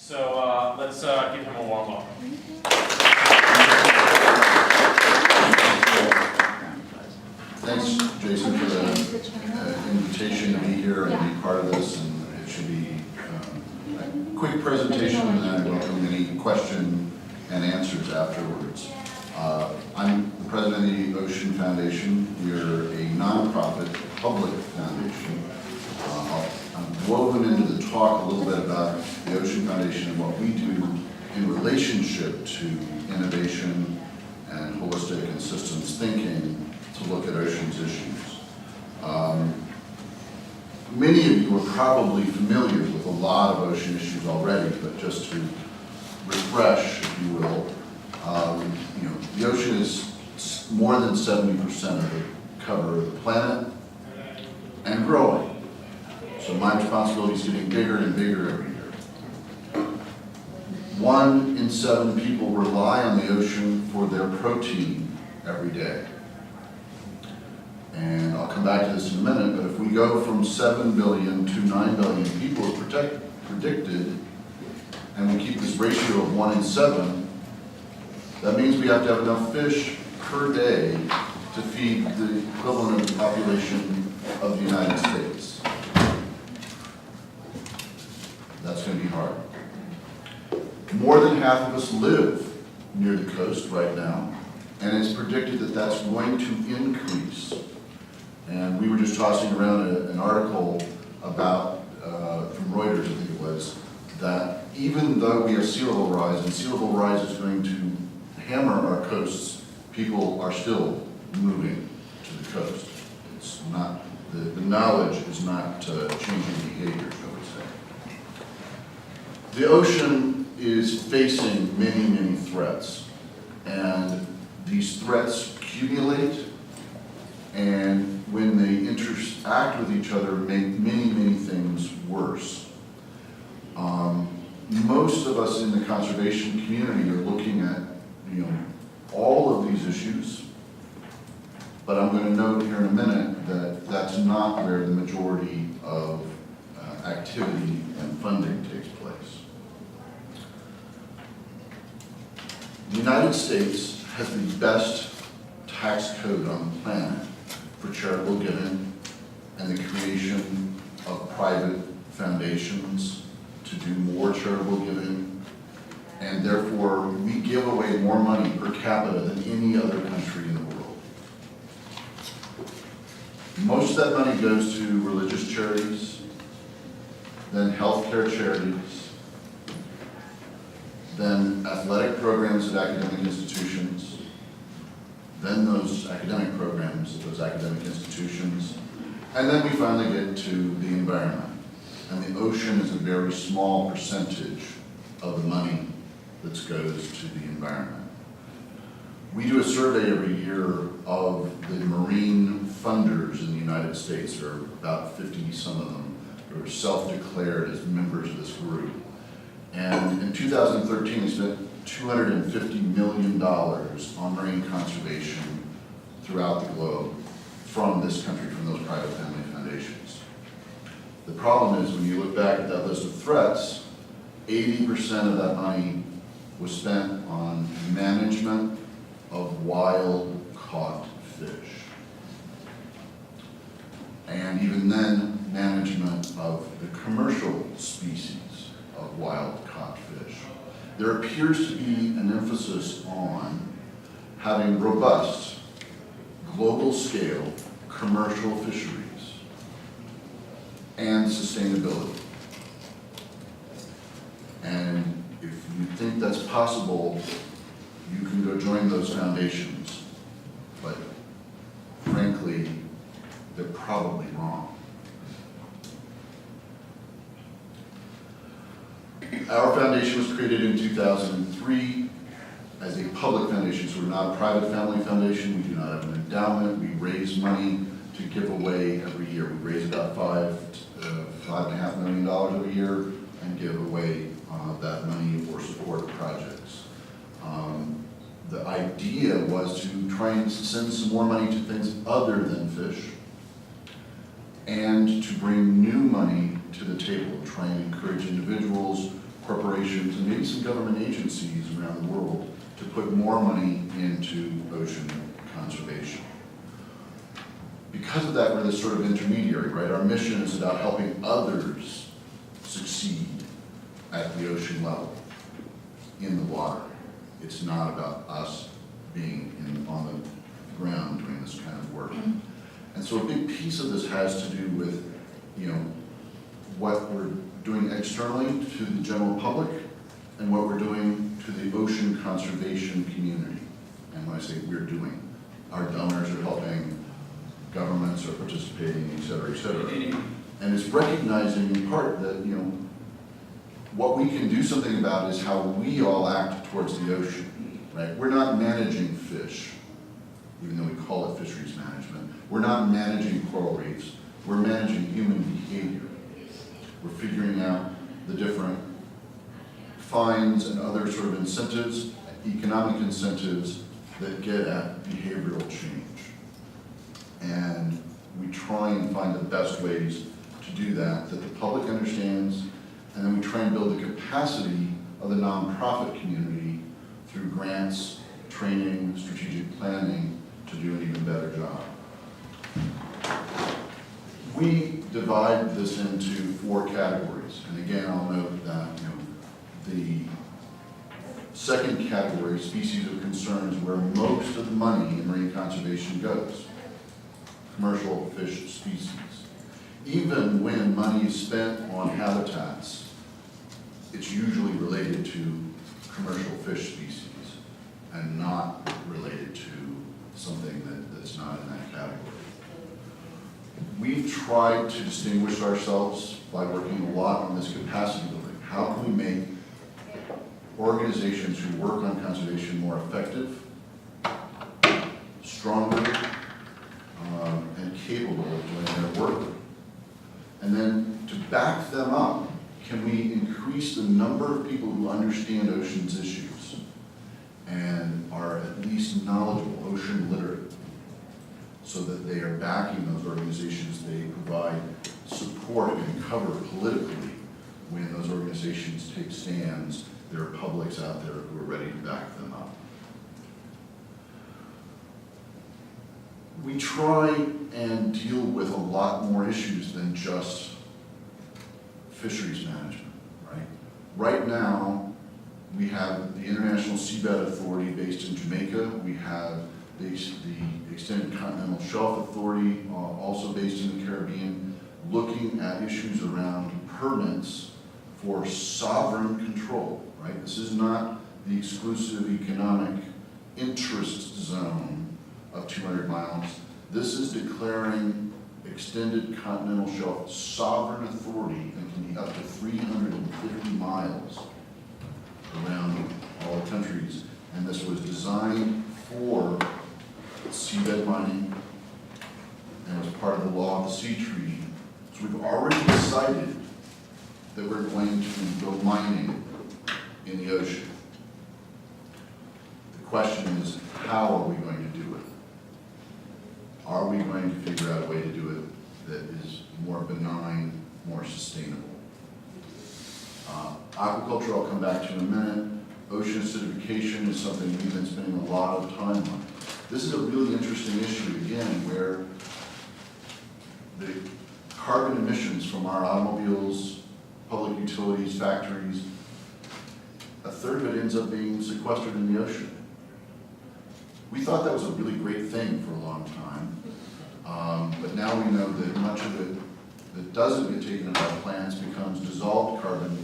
So let's give him a warm welcome. Thanks, Jason, for the invitation to be here and be part of this. And it should be a quick presentation, and then I welcome any question and answers afterwards. I'm the president of the Ocean Foundation. We're a nonprofit public foundation. I'm woven into the talk a little bit about the Ocean Foundation and what we do in relationship to innovation and holistic and systems thinking to look at oceans issues. Many of you are probably familiar with a lot of ocean issues already, but just to refresh, if you will, the ocean is more than 70% of the cover of the planet and growing. So my responsibility is getting bigger and bigger every year. 1 in 7 people rely on the ocean for their protein every day. And I'll come back to this in a minute, but if we go from 7 billion to 9 billion people as predicted, and we keep this ratio of 1 in 7, that means we have to have enough fish per day to feed the equivalent of the population of the United States. That's going to be hard. More than half of us live near the coast right now, and it's predicted that that's going to increase. And we were just tossing around an article about, from Reuters, I think it was, that even though we have sea level rise, and sea level rise is going to hammer our coasts, people are still moving to the coast. It's not, the knowledge is not changing behavior, shall we say. The ocean is facing many, many threats, and these threats accumulate, and when they interact with each other, make many, many things worse. Most of us in the conservation community are looking at, all of these issues, but I'm going to note here in a minute that that's not where the majority of activity and funding takes place. The United States has the best tax code on the planet for charitable giving and the creation of private foundations to do more charitable giving, and therefore we give away more money per capita than any other country in the world. Most of that money goes to religious charities, then healthcare charities, then athletic programs at academic institutions, then those academic programs at those academic institutions, and then we finally get to the environment. And the ocean is a very small percentage of the money that goes to the environment. We do a survey every year of the marine funders in the United States. There are about 50 some of them who are self-declared as members of this group. And in 2013, they spent $250 million on marine conservation throughout the globe from this country, from those private family foundations. The problem is when you look back at that list of threats, 80% of that money was spent on management of wild caught fish. And even then, management of the commercial species of wild caught fish. There appears to be an emphasis on having robust, global scale commercial fisheries and sustainability. And if you think that's possible, you can go join those foundations. But frankly, they're probably wrong. Our foundation was created in 2003 as a public foundation, so we're not a private family foundation. We do not have an endowment. We raise money to give away every year. We raise about $5.5 million every year and give away that money for support projects. The idea was to try and send some more money to things other than fish and to bring new money to the table, try and encourage individuals, corporations and maybe some government agencies around the world to put more money into ocean conservation. Because of that, we're this sort of intermediary, right? Our mission is about helping others succeed at the ocean level, in the water. It's not about us being on the ground doing this kind of work. And so a big piece of this has to do with, what we're doing externally to the general public and what we're doing to the ocean conservation community. And when I say we're doing, our donors are helping, governments are participating, et cetera, et cetera. And it's recognizing in part that, what we can do something about is how we all act towards the ocean, right? We're not managing fish, even though we call it fisheries management. We're not managing coral reefs. We're managing human behavior. We're figuring out the different fines and other sort of incentives, economic incentives that get at behavioral change. And we try and find the best ways to do that the public understands, and then we try and build the capacity of the nonprofit community through grants, training, strategic planning to do an even better job. We divide this into 4 categories, and again, I'll note that the second category, species of concern, is where most of the money in marine conservation goes. Commercial fish species. Even when money is spent on habitats, it's usually related to commercial fish species and not related to something that's not in that category. We've tried to distinguish ourselves by working a lot on this capacity building. How can we make organizations who work on conservation more effective, stronger, and capable of doing their work? And then to back them up, can we increase the number of people who understand oceans issues and are at least knowledgeable, ocean literate, so that they are backing those organizations, they provide support and cover politically when those organizations take stands, there are publics out there who are ready to back them up. We try and deal with a lot more issues than just fisheries management, right? Right now, we have the International Seabed Authority based in Jamaica. We have the Extended Continental Shelf Authority, also based in the Caribbean, looking at issues around permits for sovereign control, right? This is not the exclusive economic interest zone of 200 miles. This is declaring extended continental shelf sovereign authority and can be up to 350 miles around all the countries. And this was designed for seabed mining and was part of the Law of the Sea Treaty. So we've already decided that we're going to go mining in the ocean. The question is, how are we going to do it? Are we going to figure out a way to do it that is more benign, more sustainable? Aquaculture I'll come back to in a minute. Ocean acidification is something we've been spending a lot of time on. This is a really interesting issue, again, where the carbon emissions from our automobiles, public utilities, factories, a third of it ends up being sequestered in the ocean. We thought that was a really great thing for a long time, but now we know that much of it that doesn't get taken up by plants becomes dissolved carbon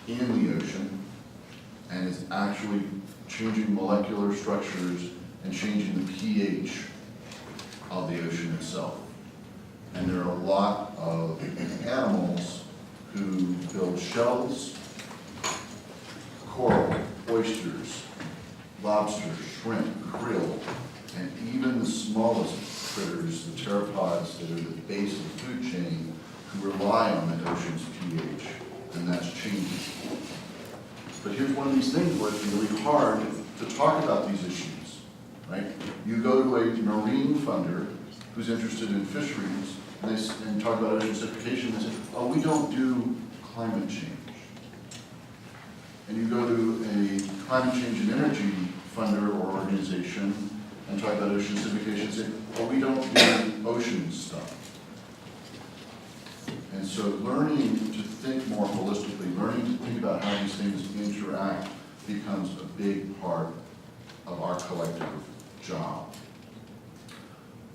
in the ocean, and it's actually changing molecular structures and changing the pH of the ocean itself. And there are a lot of animals who build shells, coral, oysters, lobsters, shrimp, krill, and even the smallest critters, the pteropods that are the base of the food chain, who rely on the ocean's pH, and that's changing. But here's one of these things where it's really hard to talk about these issues, right? You go to a marine funder who's interested in fisheries, and talk about ocean acidification, and say, oh, we don't do climate change. and you go to a climate change and energy funder or organization and talk about ocean acidification, say, well, we don't do ocean stuff. And so learning to think more holistically, learning to think about how these things interact becomes a big part of our collective job.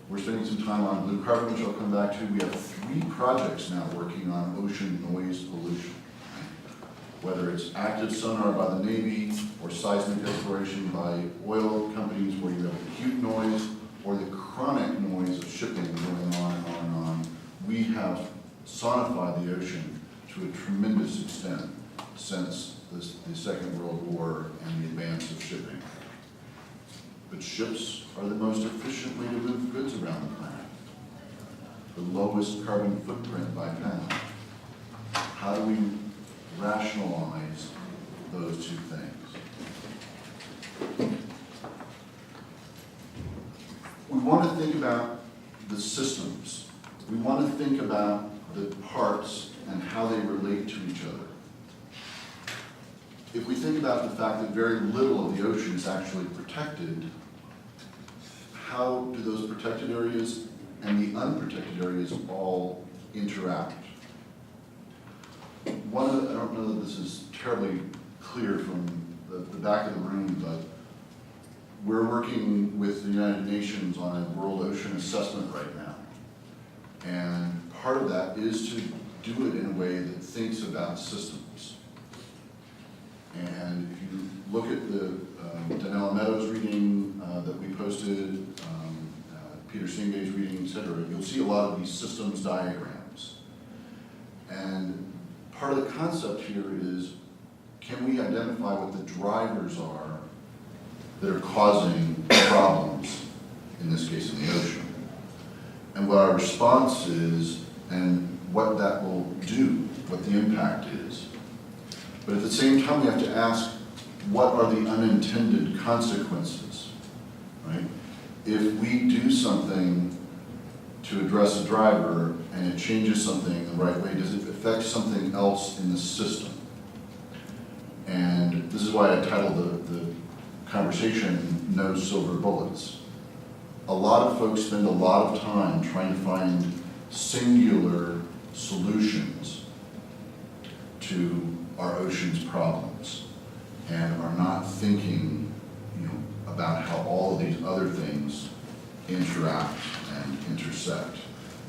We're spending some time on blue carbon, which I'll come back to. We have 3 projects now working on ocean noise pollution. Whether it's active sonar by the Navy or seismic exploration by oil companies where you have acute noise or the chronic noise of shipping going on and on and on, we have sonified the ocean to a tremendous extent since the Second World War and the advance of shipping. But ships are the most efficient way to move goods around the planet. The lowest carbon footprint by pound. How do we rationalize those 2 things? We want to think about the systems. We want to think about the parts and how they relate to each other. If we think about the fact that very little of the ocean is actually protected, how do those protected areas and the unprotected areas all interact? I don't know that this is terribly clear from the back of the room, but we're working with the United Nations on a World Ocean Assessment right now. And part of that is to do it in a way that thinks about systems. And if you look at the Danella Meadows reading that we posted, Peter Singay's reading, et cetera, you'll see a lot of these systems diagrams. And part of the concept here is, can we identify what the drivers are that are causing problems, in this case in the ocean, and what our response is, and what that will do, what the impact is. But at the same time, we have to ask, what are the unintended consequences, right? If we do something to address a driver and it changes something the right way, does it affect something else in the system? And this is why I titled the conversation, No Silver Bullets. A lot of folks spend a lot of time trying to find singular solutions to our ocean's problems and are not thinking, about how all of these other things interact and intersect.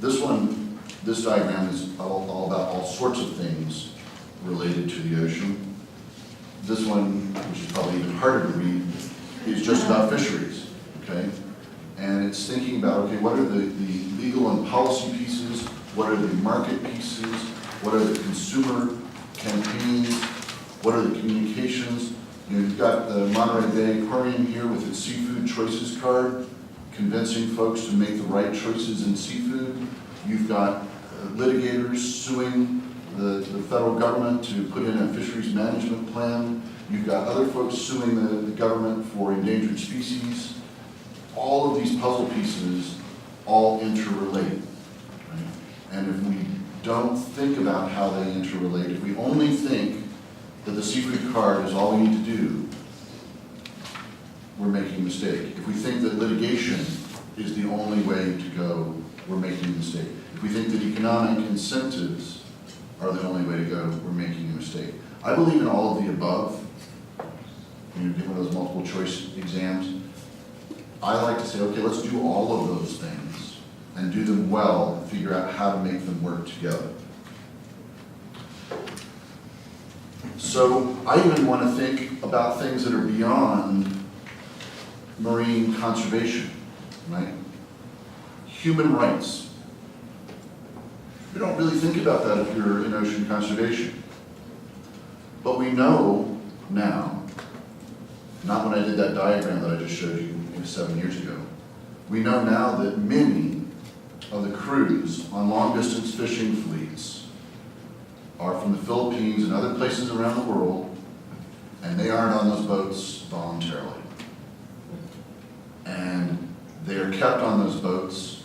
This diagram is all about all sorts of things related to the ocean. This one, which is probably even harder to read, is just about fisheries, okay? And it's thinking about, okay, what are the legal and policy pieces? What are the market pieces? What are the consumer campaigns? What are the communications? You've got the Monterey Bay Aquarium here with its seafood choices card, convincing folks to make the right choices in seafood. You've got litigators suing the federal government to put in a fisheries management plan. You've got other folks suing the government for endangered species. All of these puzzle pieces all interrelate, right? And if we don't think about how they interrelate, if we only think that the seafood card is all we need to do, we're making a mistake. If we think that litigation is the only way to go, we're making a mistake. If we think that economic incentives are the only way to go, we're making a mistake. I believe in all of the above. When you're doing those multiple choice exams, I like to say, okay, let's do all of those things and do them well and figure out how to make them work together. So I even want to think about things that are beyond marine conservation, right? Human rights. We don't really think about that if you're in ocean conservation. But we know now, not when I did that diagram that I just showed you 7 years ago, we know now that many of the crews on long-distance fishing fleets are from the Philippines and other places around the world, and they aren't on those boats voluntarily. And they are kept on those boats.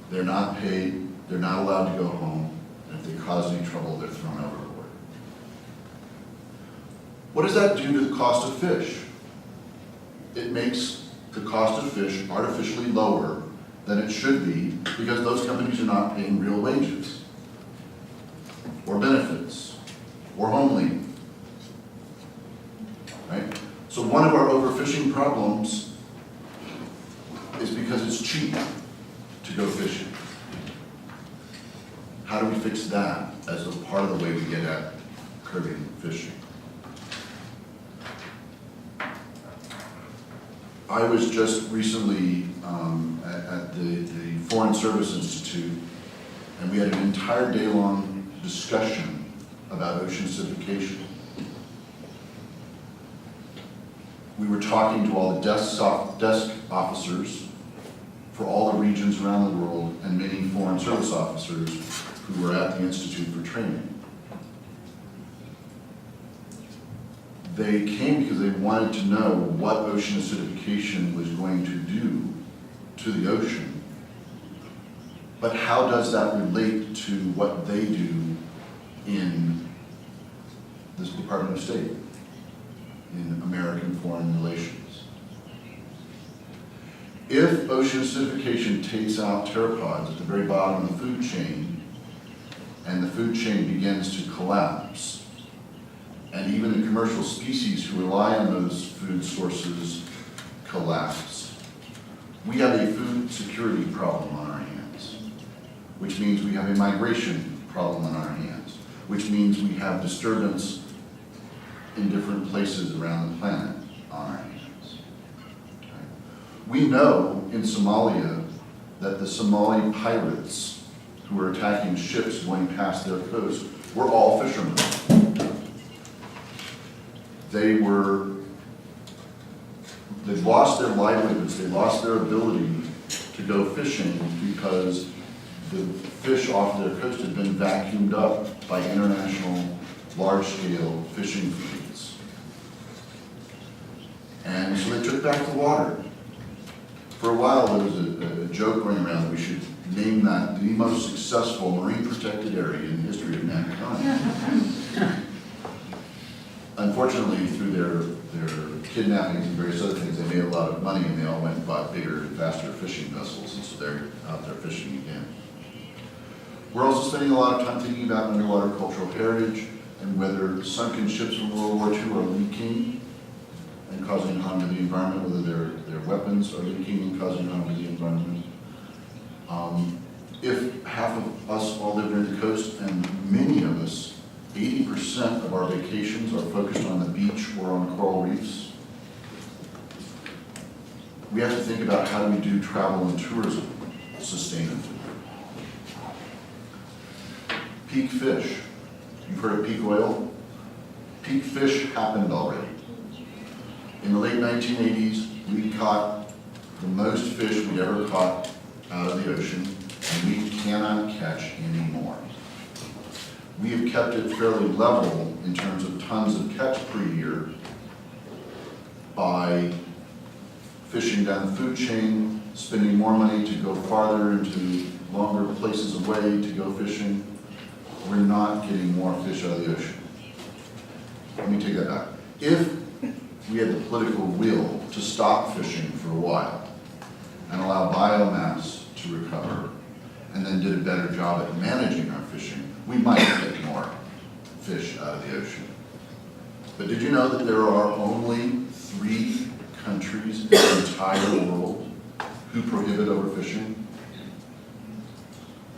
They're not paid. They're not allowed to go home. And if they cause any trouble, they're thrown overboard. What does that do to the cost of fish? It makes the cost of fish artificially lower than it should be because those companies are not paying real wages or benefits or home leave. Right? So one of our overfishing problems is because it's cheap to go fishing. How do we fix that as a part of the way we get at curbing fishing? I was just recently at the Foreign Service Institute, and we had an entire day-long discussion about ocean acidification. We were talking to all the desk officers for all the regions around the world and many Foreign Service officers who were at the Institute for training. They came because they wanted to know what ocean acidification was going to do to the ocean, but how does that relate to what they do in this Department of State, in American foreign relations? If ocean acidification takes out pteropods at the very bottom of the food chain, and the food chain begins to collapse, and even the commercial species who rely on those food sources collapse, we have a food security problem on our hands, which means we have a migration problem on our hands, which means we have disturbance in different places around the planet on our hands. We know in Somalia that the Somali pirates who were attacking ships going past their coast were all fishermen. They lost their livelihoods, they lost their ability to go fishing because the fish off their coast had been vacuumed up by international large-scale fishing fleets. And so they took back the water. For a while there was a joke going around that we should name that the most successful marine protected area in the history of mankind. Unfortunately, through their kidnappings and various other things, they made a lot of money and they all went and bought bigger and faster fishing vessels, and so they're out there fishing again. We're also spending a lot of time thinking about underwater cultural heritage and whether sunken ships from World War II are leaking and causing harm to the environment, whether their weapons are leaking and causing harm to the environment. If half of us all live near the coast, and many of us, 80% of our vacations are focused on the beach or on coral reefs, we have to think about how do we do travel and tourism sustainably. Peak fish. You've heard of peak oil? Peak fish happened already. In the late 1980s, we caught the most fish we'd ever caught out of the ocean, and we cannot catch any more. We have kept it fairly level in terms of tons of catch per year by fishing down the food chain, spending more money to go farther into longer places away to go fishing. We're not getting more fish out of the ocean. Let me take that back. If we had the political will to stop fishing for a while and allow biomass to recover, and then did a better job at managing our fishing, we might get more fish out of the ocean. But did you know that there are only 3 countries in the entire world who prohibit overfishing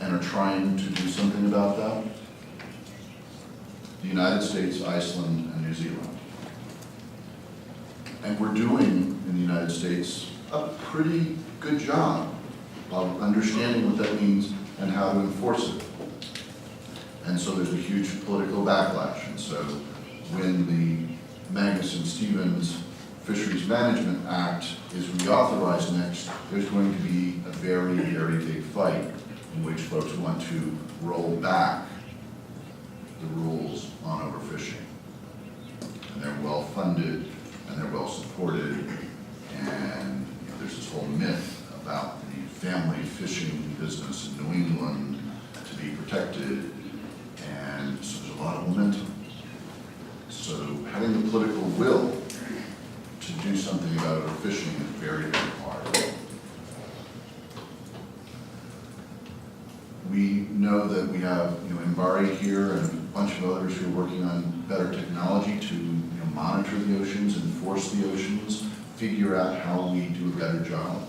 and are trying to do something about that? The United States, Iceland, and New Zealand. And we're doing, in the United States, a pretty good job of understanding what that means and how to enforce it. And so there's a huge political backlash. And so when the Magnuson-Stevens Fisheries Management Act is reauthorized next, there's going to be a very, very big fight in which folks want to roll back the rules on overfishing. And they're well funded and they're well supported. And there's this whole myth about the family fishing business in New England to be protected. And so there's a lot of momentum. So having the political will to do something about overfishing is very, very hard. We know that we have, Mbari here and a bunch of others who are working on better technology to, monitor the oceans, enforce the oceans, figure out how we do a better job.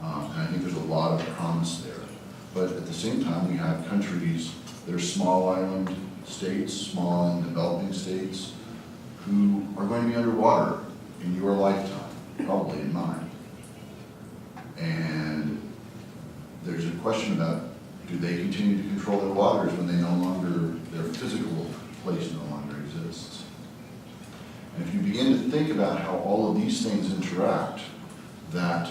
And I think there's a lot of promise there. But at the same time, we have countries that are small island states, small and developing states, who are going to be underwater in your lifetime, probably in mine. And there's a question about, do they continue to control their waters when their physical place no longer exists? And if you begin to think about how all of these things interact, that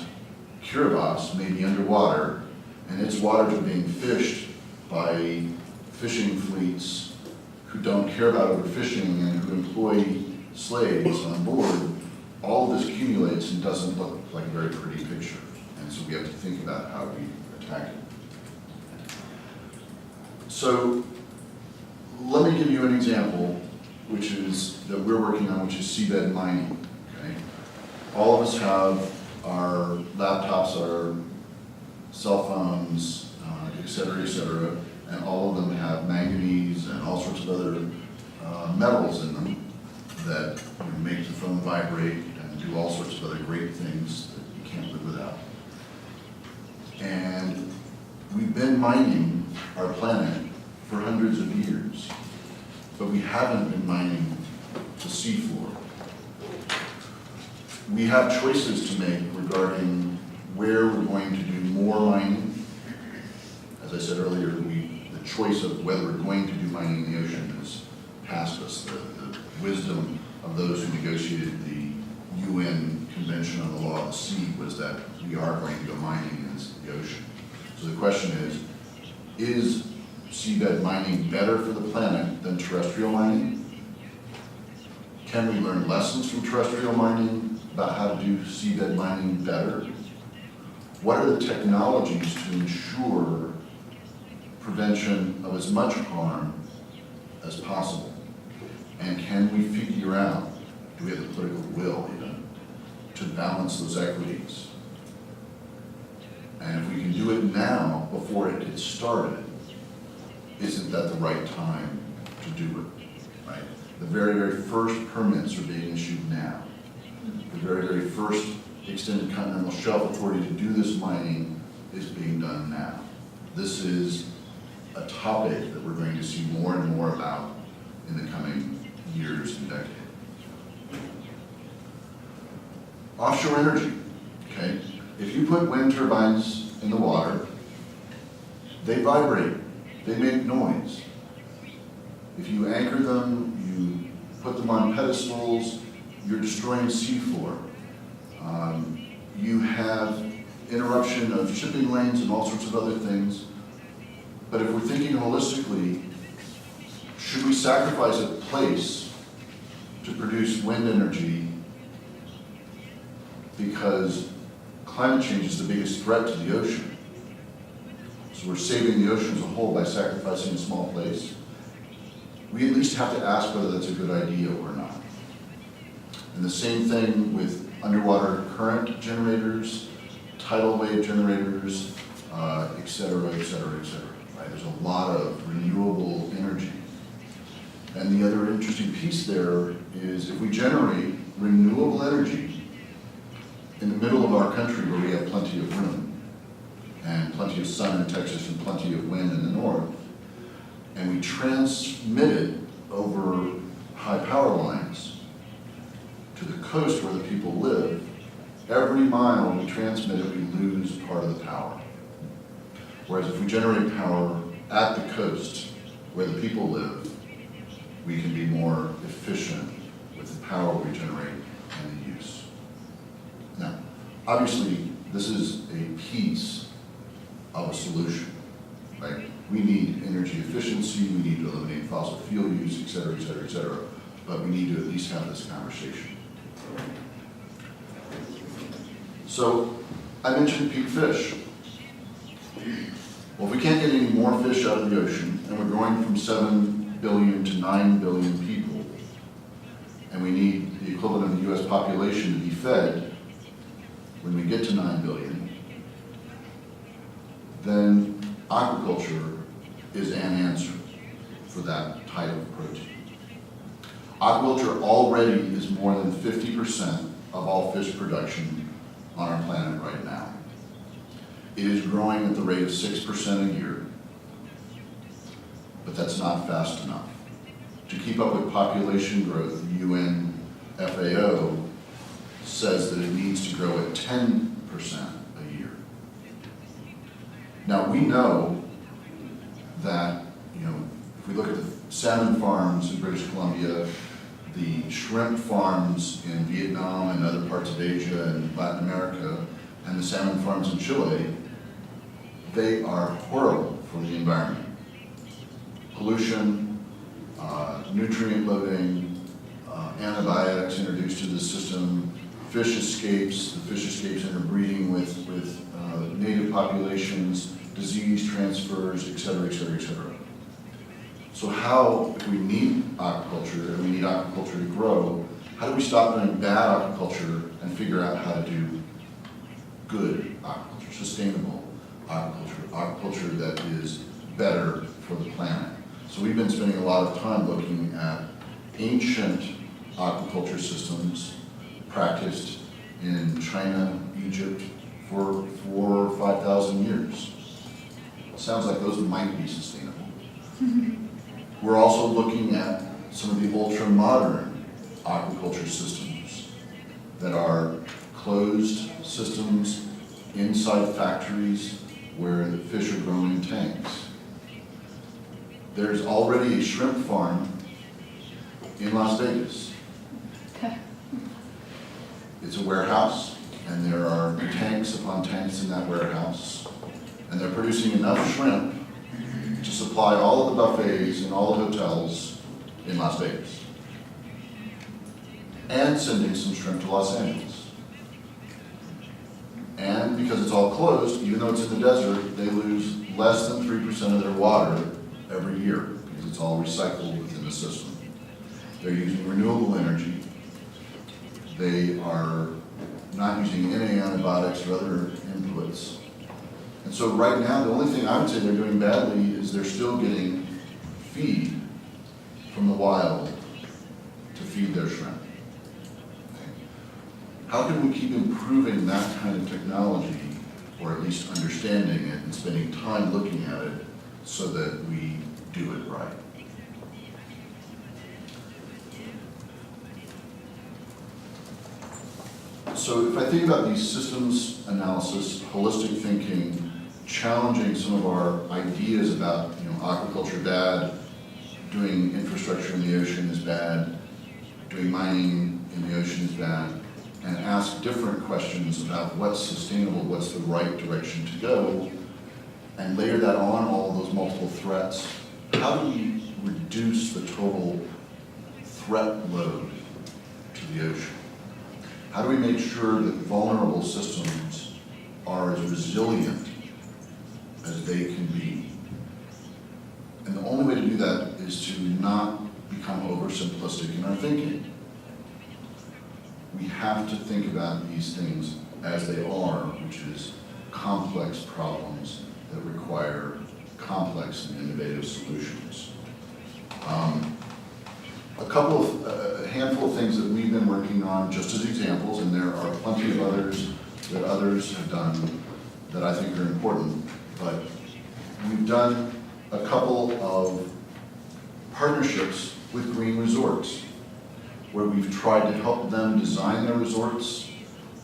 Kiribati may be underwater and its waters are being fished by fishing fleets who don't care about overfishing and who employ slaves on board, all of this accumulates and doesn't look like a very pretty picture. And so we have to think about how we attack it. So let me give you an example, that we're working on, which is seabed mining. Okay? All of us have our laptops, our cell phones, et cetera, and all of them have manganese and all sorts of other metals in them that make the phone vibrate and do all sorts of other great things that you can't live without. And we've been mining our planet for hundreds of years, but we haven't been mining the seafloor. We have choices to make regarding where we're going to do more mining. As I said earlier, the choice of whether we're going to do mining in the ocean is past us. The wisdom of those who negotiated the UN Convention on the Law of the Sea was that we are going to go mining in the ocean. So the question is seabed mining better for the planet than terrestrial mining? Can we learn lessons from terrestrial mining about how to do seabed mining better? What are the technologies to ensure prevention of as much harm as possible? And can we figure out, do we have the political will even, to balance those equities? And if we can do it now, before it gets started, isn't that the right time to do it, right? The very, very first permits are being issued now. The very, very first Extended Continental Shelf Authority to do this mining is being done now. This is a topic that we're going to see more and more about in the coming years and decades. Offshore energy, okay? If you put wind turbines in the water, they vibrate, they make noise. If you anchor them, you put them on pedestals, you're destroying seafloor. You have interruption of shipping lanes and all sorts of other things. But if we're thinking holistically, should we sacrifice a place to produce wind energy because climate change is the biggest threat to the ocean? So we're saving the ocean as a whole by sacrificing a small place. We at least have to ask whether that's a good idea or not. And the same thing with underwater current generators, tidal wave generators, et cetera, et cetera, et cetera. Right? There's a lot of renewable energy. And the other interesting piece there is if we generate renewable energy in the middle of our country where we have plenty of room and plenty of sun in Texas and plenty of wind in the north, and we transmit it over high power lines to the coast where the people live, every mile we transmit it, we lose part of the power. Whereas if we generate power at the coast where the people live, we can be more efficient with the power we generate and the use. Now, obviously, this is a piece of a solution, right? We need energy efficiency, we need to eliminate fossil fuel use, et cetera, et cetera, et cetera. But we need to at least have this conversation. So, I mentioned peak fish. Well, if we can't get any more fish out of the ocean, and we're going from 7 billion to 9 billion people, and we need the equivalent of the US population to be fed when we get to 9 billion, then aquaculture is an answer for that type of protein. Aquaculture already is more than 50% of all fish production on our planet right now. It is growing at the rate of 6% a year, but that's not fast enough. To keep up with population growth, the UN FAO says that it needs to grow at 10% a year. Now we know that, if we look at the salmon farms in British Columbia, the shrimp farms in Vietnam and other parts of Asia and Latin America, and the salmon farms in Chile, they are horrible for the environment. Pollution, nutrient loading, antibiotics introduced to the system, fish escapes, the fish escapes interbreeding with native populations, disease transfers, et cetera, et cetera, et cetera. So how, if we need aquaculture and we need aquaculture to grow, how do we stop doing bad aquaculture and figure out how to do good aquaculture, sustainable aquaculture that is better for the planet? So we've been spending a lot of time looking at ancient aquaculture systems practiced in China, Egypt for 4,000 or 5,000 years. Sounds like those might be sustainable. We're also looking at some of the ultra-modern aquaculture systems that are closed systems inside factories where the fish are grown in tanks. There's already a shrimp farm in Las Vegas. It's a warehouse, and there are tanks upon tanks in that warehouse, and they're producing enough shrimp to supply all of the buffets and all the hotels in Las Vegas, and sending some shrimp to Los Angeles. And because it's all closed, even though it's in the desert, they lose less than 3% of their water every year because it's all recycled within the system. They're using renewable energy. They are not using any antibiotics or other inputs. And so right now, the only thing I would say they're doing badly is they're still getting feed from the wild to feed their shrimp. Okay. How can we keep improving that kind of technology, or at least understanding it and spending time looking at it so that we do it right? So if I think about these systems analysis, holistic thinking, challenging some of our ideas about, aquaculture bad, doing infrastructure in the ocean is bad, doing mining in the ocean is bad, and ask different questions about what's sustainable, what's the right direction to go, and layer that on all those multiple threats, how do we reduce the total threat load to the ocean? How do we make sure that vulnerable systems are as resilient as they can be? And the only way to do that is to not become oversimplistic in our thinking. We have to think about these things as they are, which is complex problems that require complex and innovative solutions. A handful of things that we've been working on just as examples, and there are plenty of others that others have done that I think are important, but we've done a couple of partnerships with green resorts where we've tried to help them design their resorts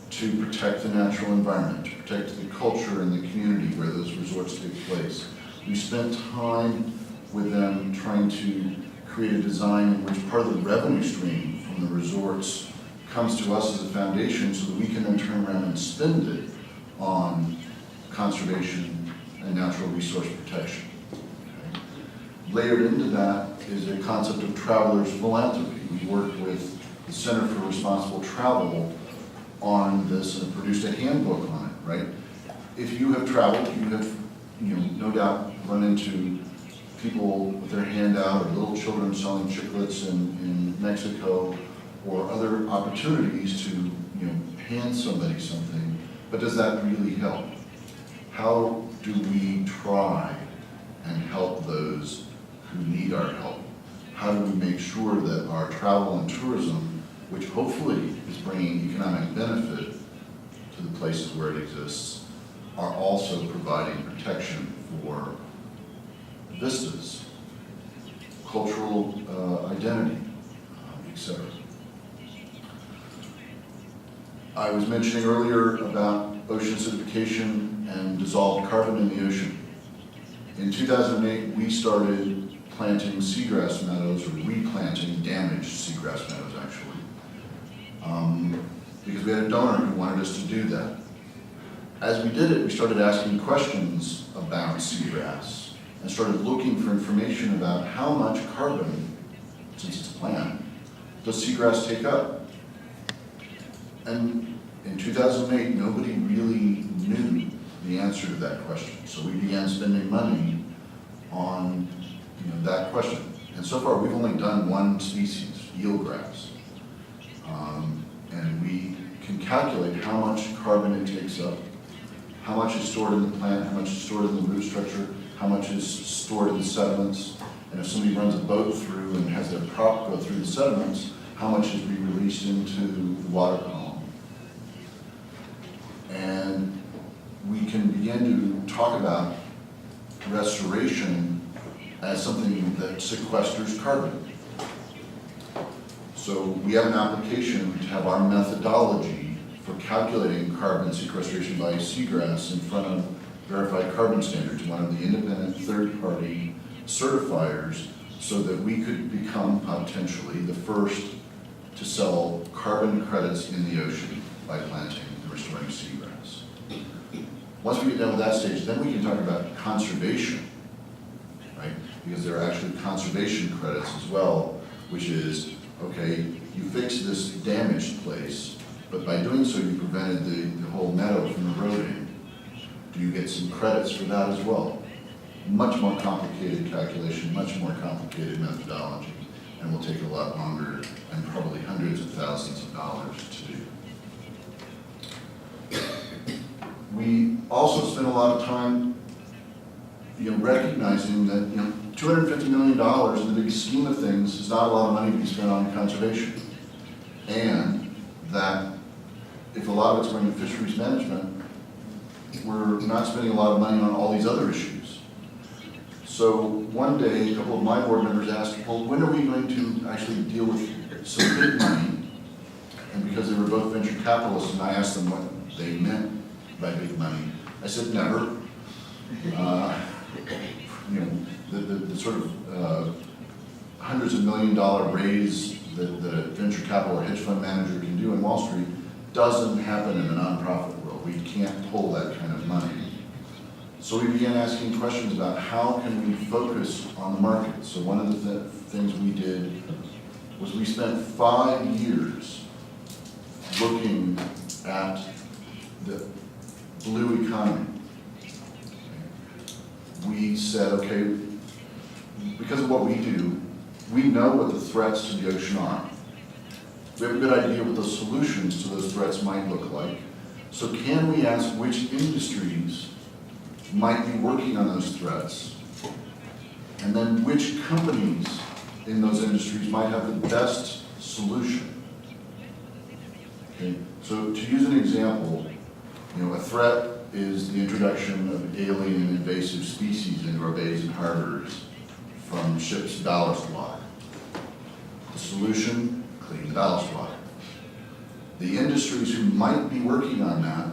to protect the natural environment, to protect the culture and the community where those resorts take place. We spent time with them trying to create a design in which part of the revenue stream from the resorts comes to us as a foundation so that we can then turn around and spend it on conservation and natural resource protection. Okay. Layered into that is a concept of traveler's philanthropy. We worked with the Center for Responsible Travel on this and produced a handbook on it, right? If you have traveled, you have, no doubt run into people with their hand out, or little children selling chiclets in Mexico, or other opportunities to, hand somebody something, but does that really help? How do we try and help those who need our help? How do we make sure that our travel and tourism, which hopefully is bringing economic benefit to the places where it exists, are also providing protection for vistas, cultural identity, etc. I was mentioning earlier about ocean acidification and dissolved carbon in the ocean. In 2008, we started planting seagrass meadows, or replanting damaged seagrass meadows, actually, because we had a donor who wanted us to do that. As we did it, we started asking questions about seagrass and started looking for information about how much carbon, since it's a plant, does seagrass take up? And in 2008, nobody really knew the answer to that question. So we began spending money on that question. And so far, we've only done one species, eelgrass. And we can calculate how much carbon it takes up, how much is stored in the plant, how much is stored in the root structure, how much is stored in the sediments. And if somebody runs a boat through and has their prop go through the sediments, how much is re-released into the water column. And we can begin to talk about restoration as something that sequesters carbon. So we have an application to have our methodology for calculating carbon sequestration by seagrass in front of verified carbon standards, one of the independent third-party certifiers, so that we could become potentially the first to sell carbon credits in the ocean by planting and restoring seagrass. Once we get done with that stage, then we can talk about conservation, right? Because there are actually conservation credits as well, which is, okay, you fix this damaged place, but by doing so you prevented the whole meadow from eroding. Do you get some credits for that as well? Much more complicated calculation, much more complicated methodology, and will take a lot longer and probably hundreds of thousands of dollars to do. We also spend a lot of time, recognizing that, $250 million in the big scheme of things is not a lot of money to be spent on conservation, and that if a lot of it's going to fisheries management, we're not spending a lot of money on all these other issues. So one day, a couple of my board members asked, well, when are we going to actually deal with some big money? And because they were both venture capitalists, and I asked them what they meant by big money, I said never. The sort of hundreds of $1 million raise that a venture capital or hedge fund manager can do in Wall Street doesn't happen in a nonprofit world. We can't pull that kind of money. So we began asking questions about how can we focus on the market. So one of the things we did was we spent 5 years looking at the blue economy. We said, okay, because of what we do, we know what the threats to the ocean are. We have a good idea what the solutions to those threats might look like. So can we ask which industries might be working on those threats? And then which companies in those industries might have the best solution? Okay, so to use an example, a threat is the introduction of alien and invasive species into our bays and harbors from ships' ballast water. The solution, clean ballast water. The industries who might be working on that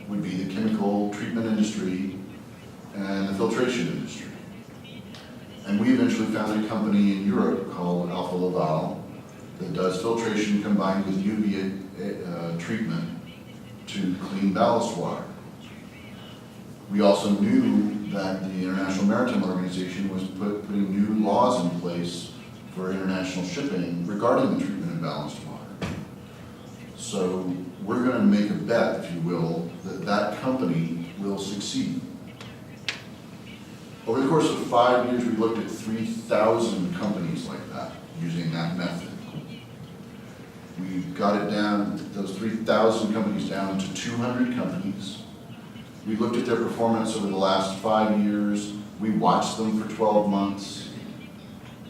would be the chemical treatment industry and the filtration industry. And we eventually found a company in Europe called Alpha Laval that does filtration combined with UV treatment to clean ballast water. We also knew that the International Maritime Organization was putting new laws in place for international shipping regarding the treatment of ballast water. So we're going to make a bet, if you will, that that company will succeed. Over the course of 5 years, we looked at 3,000 companies like that using that method. We got it down, those 3,000 companies down to 200 companies. We looked at their performance over the last 5 years. We watched them for 12 months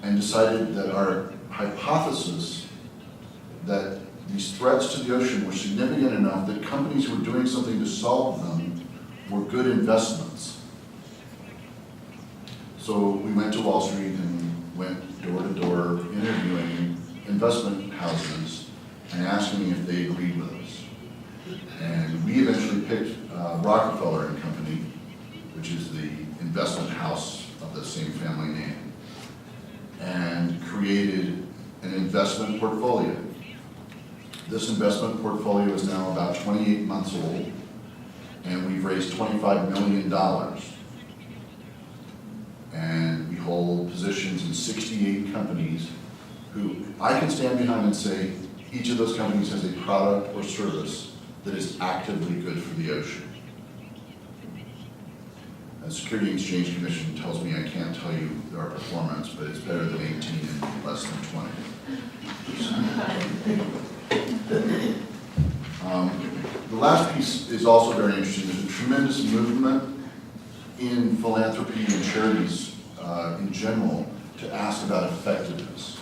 and decided that our hypothesis that these threats to the ocean were significant enough that companies who were doing something to solve them were good investments. So we went to Wall Street and went door to door interviewing investment houses and asking if they agreed with us. And we eventually picked Rockefeller and Company, which is the investment house of the same family name, and created an investment portfolio. This investment portfolio is now about 28 months old, and we've raised $25 million. And we hold positions in 68 companies who I can stand behind and say each of those companies has a product or service that is actively good for the ocean. The Security and Exchange Commission tells me I can't tell you our performance, but it's better than 18 and less than 20. The last piece is also very interesting. There's a tremendous movement in philanthropy and charities in general to ask about effectiveness.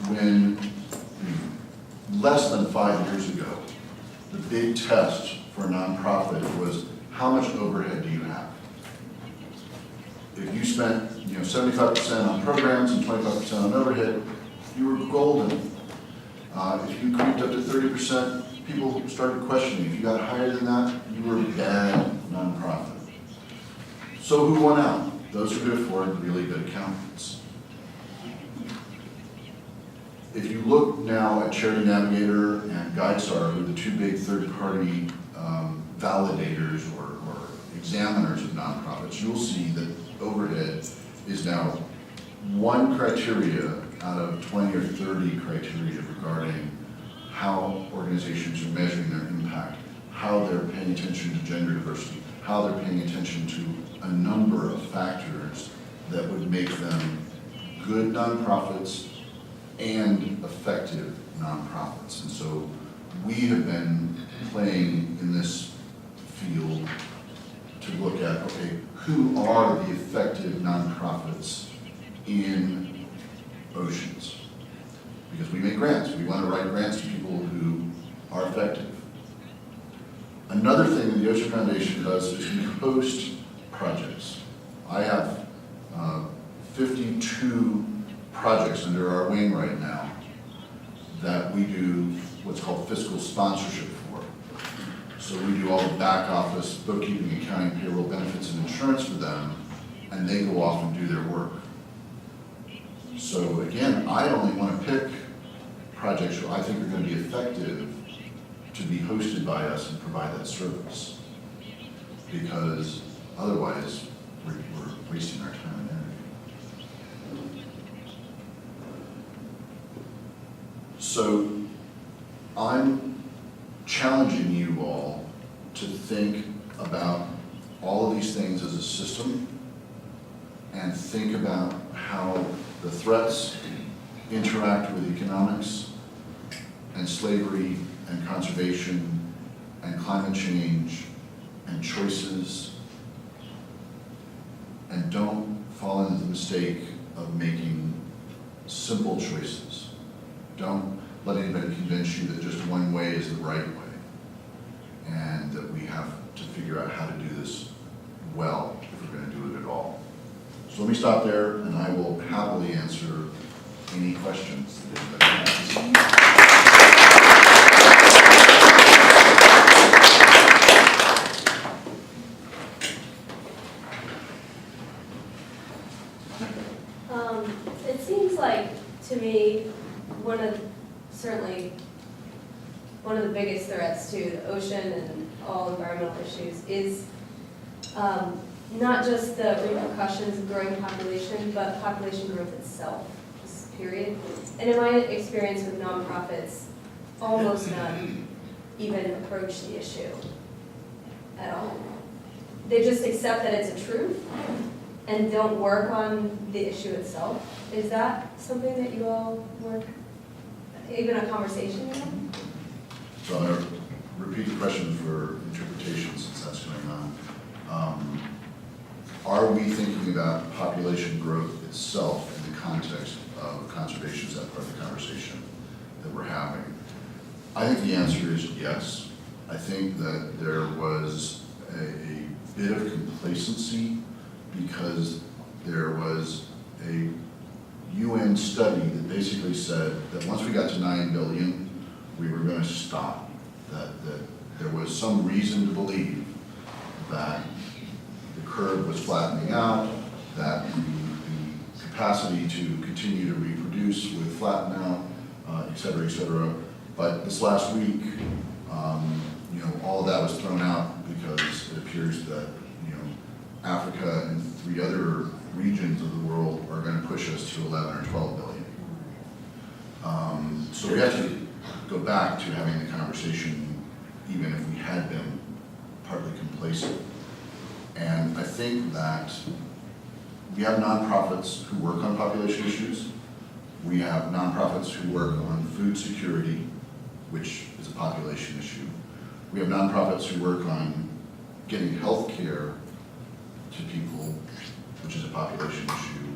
When less than 5 years ago, the big test for a nonprofit was how much overhead do you have? If you spent 75% on programs and 25% on overhead, you were golden. If you creeped up to 30%, people started questioning. If you got higher than that, you were a bad nonprofit. So who won out? Those who could afford really good accountants. If you look now at Charity Navigator and GuideStar, who are the two big third-party validators or examiners of nonprofits, you'll see that overhead is now one criteria out of 20 or 30 criteria regarding how organizations are measuring their impact, how they're paying attention to gender diversity, how they're paying attention to a number of factors that would make them good nonprofits and effective nonprofits. And so we have been playing in this field to look at, okay, who are the effective nonprofits in oceans? Because we make grants. We want to write grants to people who are effective. Another thing that the Ocean Foundation does is we host projects. I have 52 projects under our wing right now that we do what's called fiscal sponsorship for. So we do all the back office, bookkeeping, accounting, payroll, benefits, and insurance for them, and they go off and do their work. So again, I only want to pick projects who I think are going to be effective to be hosted by us and provide that service. Because otherwise, we're wasting our time and energy. So I'm challenging you all to think about all of these things as a system and think about how the threats interact with economics and slavery and conservation and climate change and choices, and don't fall into the mistake of making simple choices. Don't let anybody convince you that just one way is the right way, and that we have to figure out how to do this well if we're going to do it at all. So let me stop there, and I will happily answer any questions that anybody has. It seems like, to me, certainly one of the biggest threats to the ocean and all environmental issues is not just the repercussions of growing population, but population growth itself, just period. And in my experience with nonprofits, almost none even approach the issue at all. They just accept that it's a truth and don't work on the issue itself. Is that something that you all work even a conversation, you know? So I'm going to repeat the question for interpretation since that's going on. Are we thinking about population growth itself in the context of conservation? Is that part of the conversation that we're having? I think the answer is yes. I think that there was a bit of complacency because there was a UN study that basically said that once we got to 9 billion, we were going to stop. That there was some reason to believe that the curve was flattening out, that the capacity to continue to reproduce would flatten out, et cetera, et cetera. But this last week, all of that was thrown out because it appears that, Africa and 3 other regions of the world are going to push us to 11 or 12 billion. So we have to go back to having the conversation, even if we had been partly complacent. And I think that we have nonprofits who work on population issues. We have nonprofits who work on food security, which is a population issue. We have nonprofits who work on getting health care to people, which is a population issue.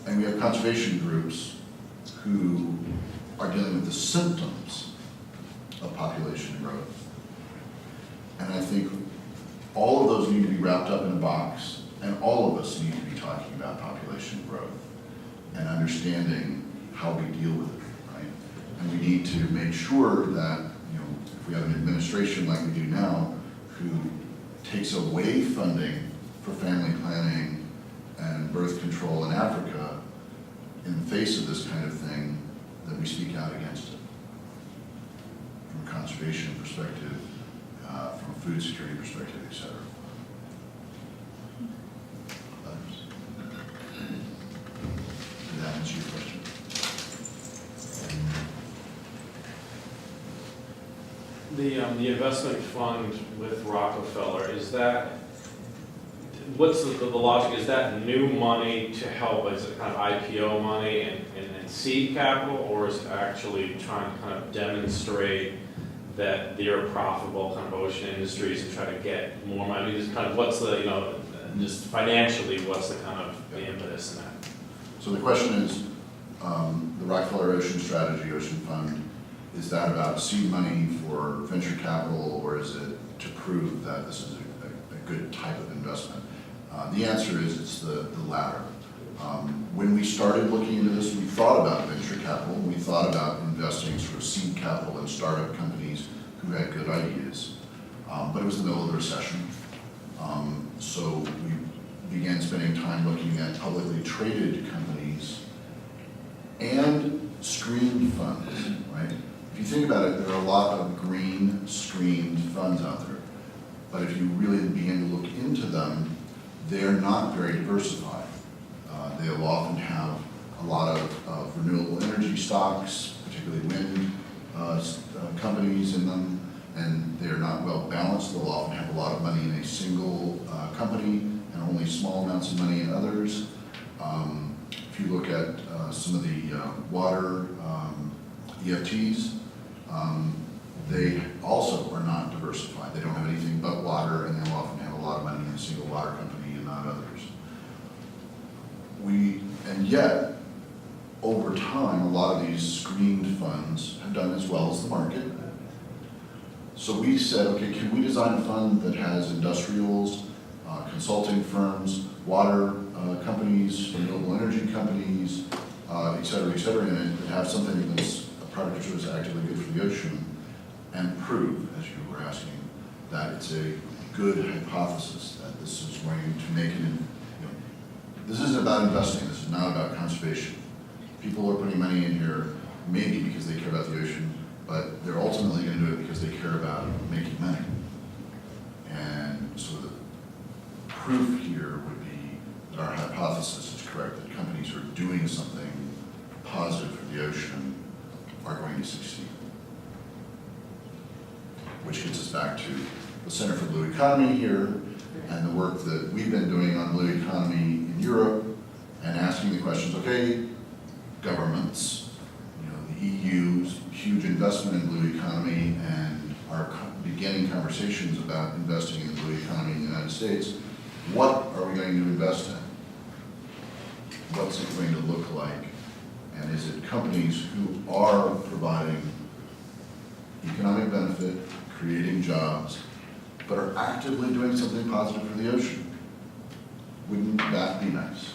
And we have conservation groups who are dealing with the symptoms of population growth. And I think all of those need to be wrapped up in a box, and all of us need to be talking about population growth and understanding how we deal with it, right? And we need to make sure that, if we have an administration like we do now, who takes away funding for family planning and birth control in Africa, in the face of this kind of thing, that we speak out against it. From a conservation perspective, from a food security perspective, et cetera. Others? Did that answer your question? The investment fund with Rockefeller, is that, what's the logic? Is that new money to help, is it kind of IPO money and seed capital, or is it actually trying to kind of demonstrate that they're profitable kind of ocean industries and try to get more money? Just kind of what's the, just financially, what's the kind of the impetus in that? So the question is, the Rockefeller Ocean Strategy, Ocean Fund, is that about seed money for venture capital, or is it to prove that this is a good type of investment? The answer is it's the latter. When we started looking into this, we thought about venture capital. We thought about investing sort of seed capital in startup companies who had good ideas. But it was the middle of the recession. So we began spending time looking at publicly traded companies and screened funds, right? If you think about it, there are a lot of green screened funds out there. But if you really begin to look into them, they're not very diversified. They will often have a lot of renewable energy stocks, particularly wind companies in them, and they're not well balanced. They'll often have a lot of money in a single company and only small amounts of money in others. If you look at some of the water EFTs, they also are not diversified. They don't have anything but water, and they'll often have a lot of money in a single water company and not others. And yet, over time, a lot of these screened funds have done as well as the market. So we said, okay, can we design a fund that has industrials, consulting firms, water companies, renewable energy companies, et cetera, and have something that's a product which is actively good for the ocean, and prove, as you were asking, that it's a good hypothesis that this is going to make it. This isn't about investing. This is not about conservation. People are putting money in here maybe because they care about the ocean, but they're ultimately going to do it because they care about making money. And so the proof here would be that our hypothesis is correct, that companies who are doing something positive for the ocean are going to succeed. Which gets us back to the Center for Blue Economy here and the work that we've been doing on blue economy in Europe and asking the questions, okay, governments, EU's huge investment in blue economy and are beginning conversations about investing in the blue economy in the United States, what are we going to invest in? What's it going to look like? And is it companies who are providing economic benefit, creating jobs, but are actively doing something positive for the ocean? Wouldn't that be nice?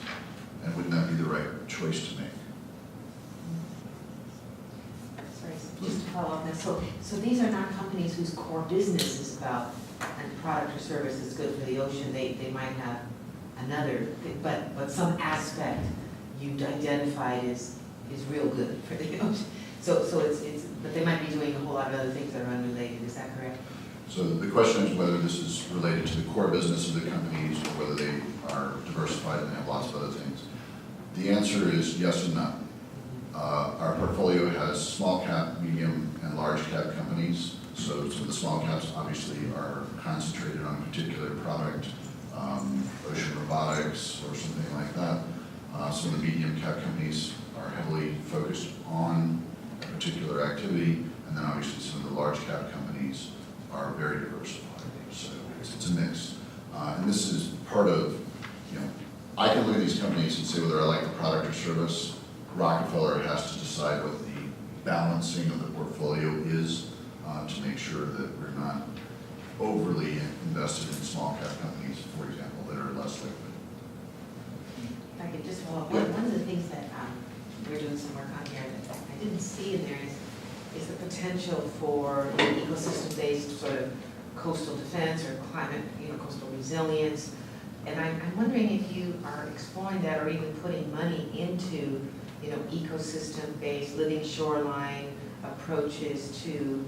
And wouldn't that be the right choice to make? Sorry, just to follow up on that. So these are not companies whose core business is about a product or service that's good for the ocean. They might have another, but some aspect you've identified is real good for the ocean. So it's, but they might be doing a whole lot of other things that are unrelated. Is that correct? So the question is whether this is related to the core business of the companies or whether they are diversified and have lots of other things. The answer is yes and no. Our portfolio has small cap, medium, and large cap companies. So some of the small caps obviously are concentrated on a particular product, ocean robotics or something like that. Some of the medium cap companies are heavily focused on a particular activity, and then obviously some of the large cap companies are very diversified. So it's a mix. And this is part of, I can look at these companies and say whether I like the product or service. Rockefeller has to decide what the balancing of the portfolio is to make sure that we're not overly invested in small cap companies, for example, that are less liquid. If I could just follow up, Yeah. one of the things that we're doing some work on here that I didn't see in there is the potential for ecosystem-based sort of coastal defense or climate, coastal resilience. And I'm wondering if you are exploring that or even putting money into, ecosystem-based living shoreline approaches to,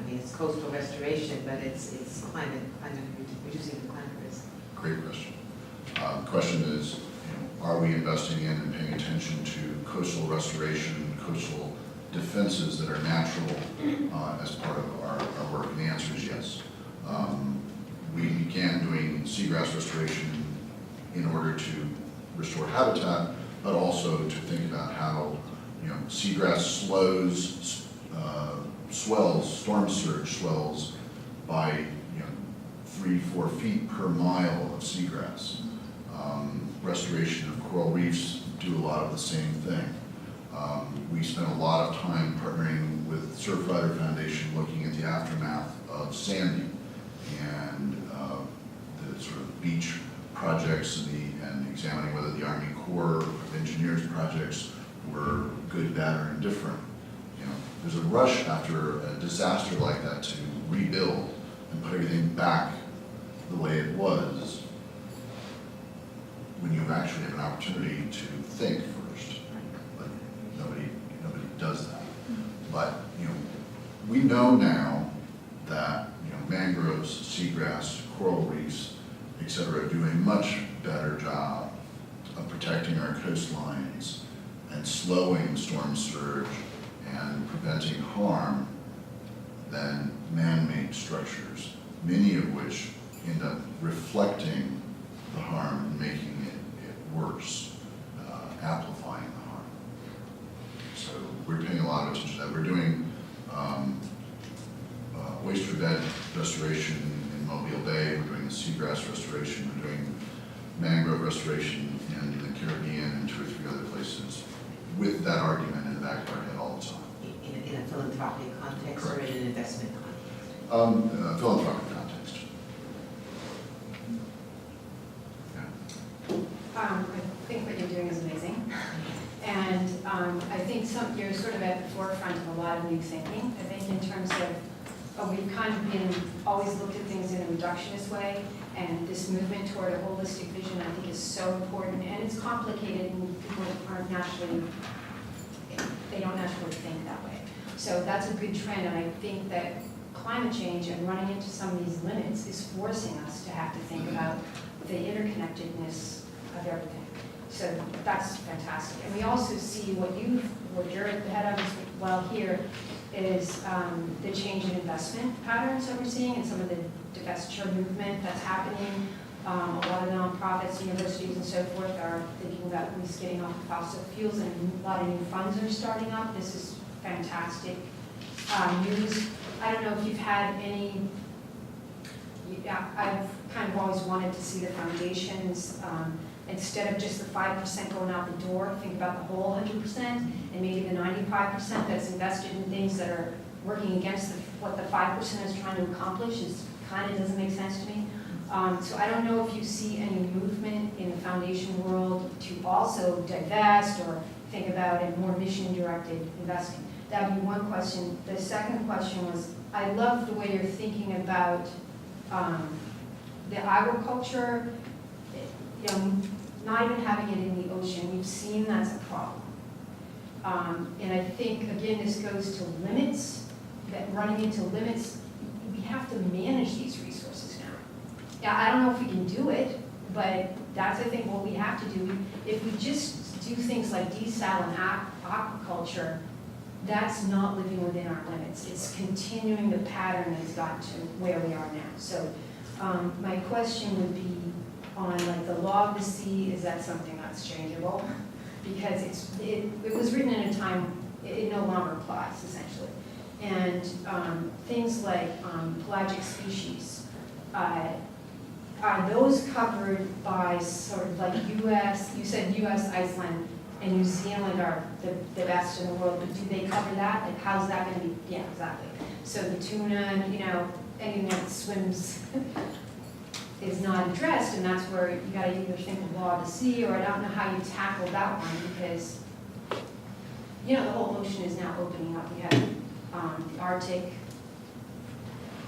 it's coastal restoration, but it's reducing the climate risk. Great question. The question is, are we investing in and paying attention to coastal restoration, coastal defenses that are natural as part of our work? And the answer is yes. We began doing seagrass restoration in order to restore habitat, but also to think about how seagrass swells, storm surge swells by 3-4 feet per mile of seagrass. Restoration of coral reefs do a lot of the same thing. We spent a lot of time partnering with Surfrider Foundation looking at the aftermath of Sandy and the sort of beach projects and examining whether the Army Corps of Engineers projects were good, bad, or indifferent. There's a rush after a disaster like that to rebuild and put everything back the way it was, when you actually have an opportunity to think first. But nobody does that. But we know now that mangroves, seagrass, coral reefs, et cetera, do a much better job of protecting our coastlines and slowing storm surge and preventing harm than man-made structures, many of which end up reflecting the harm and making it worse, amplifying the harm. So we're paying a lot of attention to that. We're doing oyster bed restoration in Mobile Bay. We're doing the seagrass restoration. We're doing mangrove restoration in the Caribbean and 2 or 3 other places with that argument in the back of our head all the time. In a philanthropic context. Correct. Or in an investment context? Philanthropic context. I think what you're doing is amazing. And I think you're sort of at the forefront of a lot of new thinking. I think in terms of, we've kind of always looked at things in a reductionist way, and this movement toward a holistic vision I think is so important, and it's complicated and people aren't naturally, they don't naturally think that way. So that's a good trend, and I think that climate change and running into some of these limits is forcing us to have to think about the interconnectedness of everything. So that's fantastic. And we also see what you're at the head of as well here is the change in investment patterns that we're seeing and some of the divestiture movement that's happening. A lot of nonprofits, universities, and so forth are thinking about at least getting off of fossil fuels, and a lot of new funds are starting up. This is fantastic news. I don't know if you've had any, I've kind of always wanted to see the foundations, instead of just the 5% going out the door, think about the whole 100%, and maybe the 95% that's invested in things that are working against what the 5% is trying to accomplish is kind of doesn't make sense to me. So I don't know if you see any movement in the foundation world to also divest or think about a more mission-directed investing. That would be one question. The second question was, I love the way you're thinking about the agriculture, you know, not even having it in the ocean. We've seen that's a problem. And I think, again, this goes to limits, that running into limits, we have to manage these resources now. Yeah, I don't know if we can do it, but that's, I think, what we have to do. If we just do things like desal and aquaculture, that's not living within our limits. It's continuing the pattern that's gotten to where we are now. So my question would be on like the law of the sea, is that something that's changeable? Because it was written in a time, it no longer applies essentially. And things like pelagic species, are those covered by sort of like US, you said US, Iceland, and New Zealand are the best in the world, but do they cover that? Like how's that gonna be? Yeah, exactly. So the tuna, you know, anything that swims is not addressed, and that's where you gotta either think of law of the sea, or I don't know how you tackle that one, because, you know, the whole ocean is now opening up. We have the Arctic,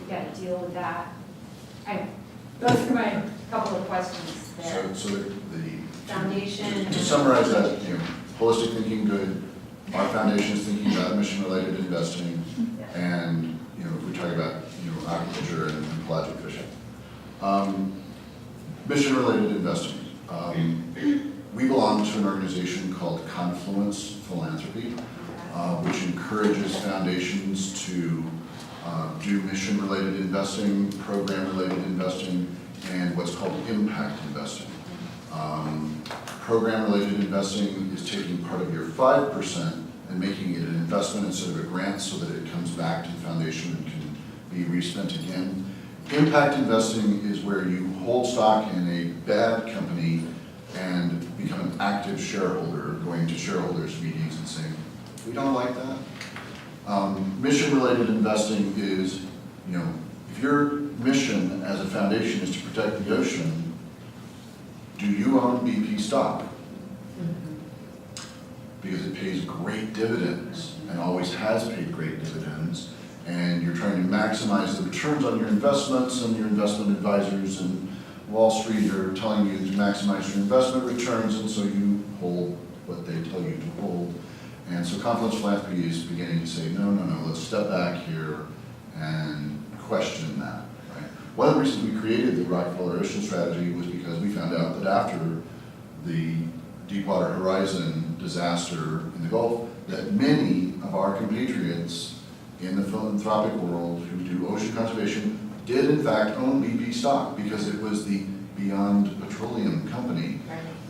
we gotta deal with that. Those are my couple of questions there. So the Foundation. to summarize that, you know, holistic thinking good, our foundation is thinking about mission-related investing, and, you know, if we talk about, you know, aquaculture and pelagic fishing. Mission-related investing. We belong to an organization called Confluence Philanthropy, which encourages foundations to do mission-related investing, program-related investing, and what's called impact investing. Program-related investing is taking part of your 5% and making it an investment instead of a grant so that it comes back to the foundation and can be respent again. Impact investing is where you hold stock in a bad company and become an active shareholder, going to shareholders meetings and saying, we don't like that. Mission-related investing is, you know, if your mission as a foundation is to protect the ocean, do you own BP stock? Because it pays great dividends and always has paid great dividends, and you're trying to maximize the returns on your investments, and your investment advisors and Wall Street are telling you to maximize your investment returns, and so you hold what they tell you to hold. And so Confluence Philanthropy is beginning to say, no, let's step back here and question that. Right? One of the reasons we created the Rockefeller Ocean Strategy was because we found out that after the Deepwater Horizon disaster in the Gulf, that many of our compatriots in the philanthropic world who do ocean conservation did in fact own BP stock, because it was the Beyond Petroleum company,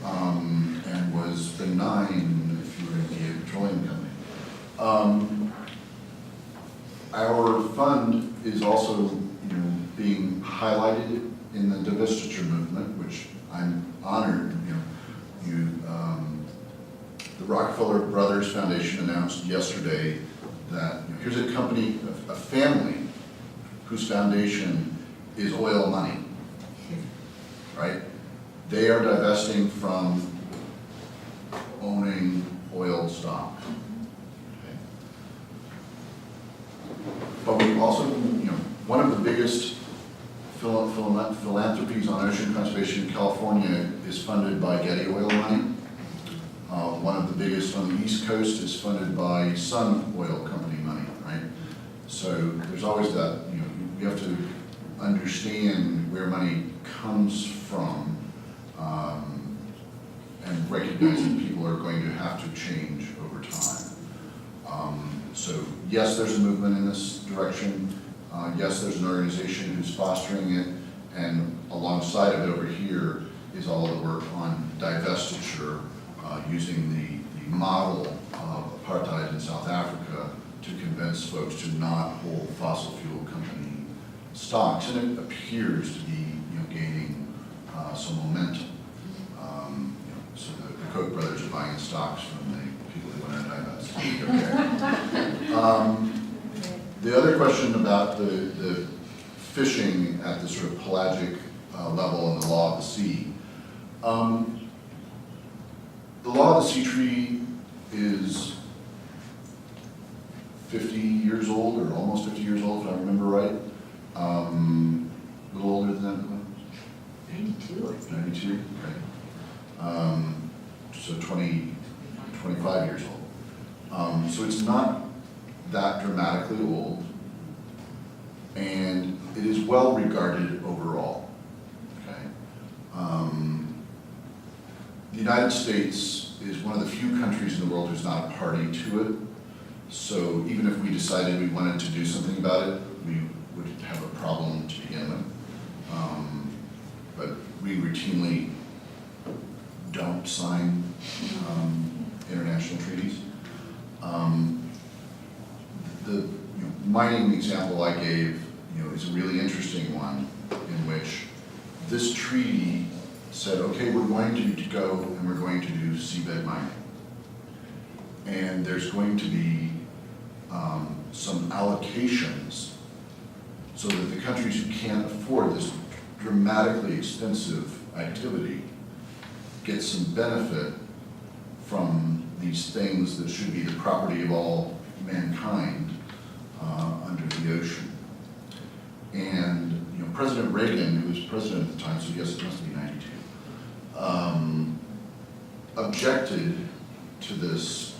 and was benign if you were going to be a petroleum company. Our fund is also, you know, being highlighted in the divestiture movement, which I'm honored. The Rockefeller Brothers Foundation announced yesterday that, you know, here's a company, a family whose foundation is oil money, right? They are divesting from owning oil stock. Okay. But we also, you know, one of the biggest philanthropies on ocean conservation in California is funded by Getty Oil money. One of the biggest on the East Coast is funded by Sun Oil Company money, right? So there's always that, you know, you have to understand where money comes from, and recognize that people are going to have to change over time. So yes, there's a movement in this direction. Yes, there's an organization who's fostering it, and alongside of it over here is all the work on divestiture, using the model apartheid in South Africa to convince folks to not hold fossil fuel company stocks, and it appears to be, gaining some momentum. So the Koch brothers are buying stocks from the people who want to divest. Okay. The other question about the fishing at the sort of pelagic level and the law of the sea. The law of the sea treaty is 50 years old, or almost 50 years old, if I remember right. A little older than that. 92, I think. 92, right. So 25 years old. So it's not that dramatically old, and it is well regarded overall. Okay. The United States is one of the few countries in the world who's not a party to it. So even if we decided we wanted to do something about it, we would have a problem to begin with. But we routinely don't sign international treaties. The mining example I gave, is a really interesting one, in which this treaty said, okay, we're going to go and we're going to do seabed mining. And there's going to be some allocations so that the countries who can't afford this dramatically expensive activity get some benefit from these things that should be the property of all mankind under the ocean. And President Reagan, who was president at the time, so yes, it must be 92, objected to this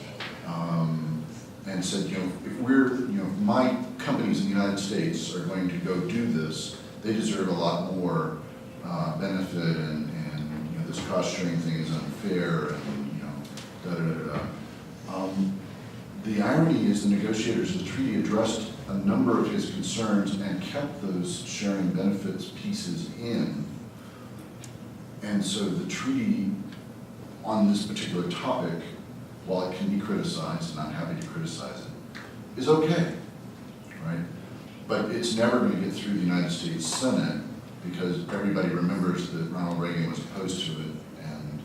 and said, if my companies in the United States are going to go do this, they deserve a lot more benefit, and this cost sharing thing is unfair, and the irony is the negotiators of the treaty addressed a number of his concerns and kept those sharing benefits pieces in. And so the treaty on this particular topic, while it can be criticized, and I'm happy to criticize it, is okay, right? But it's never going to get through the United States Senate because everybody remembers that Ronald Reagan was opposed to it, and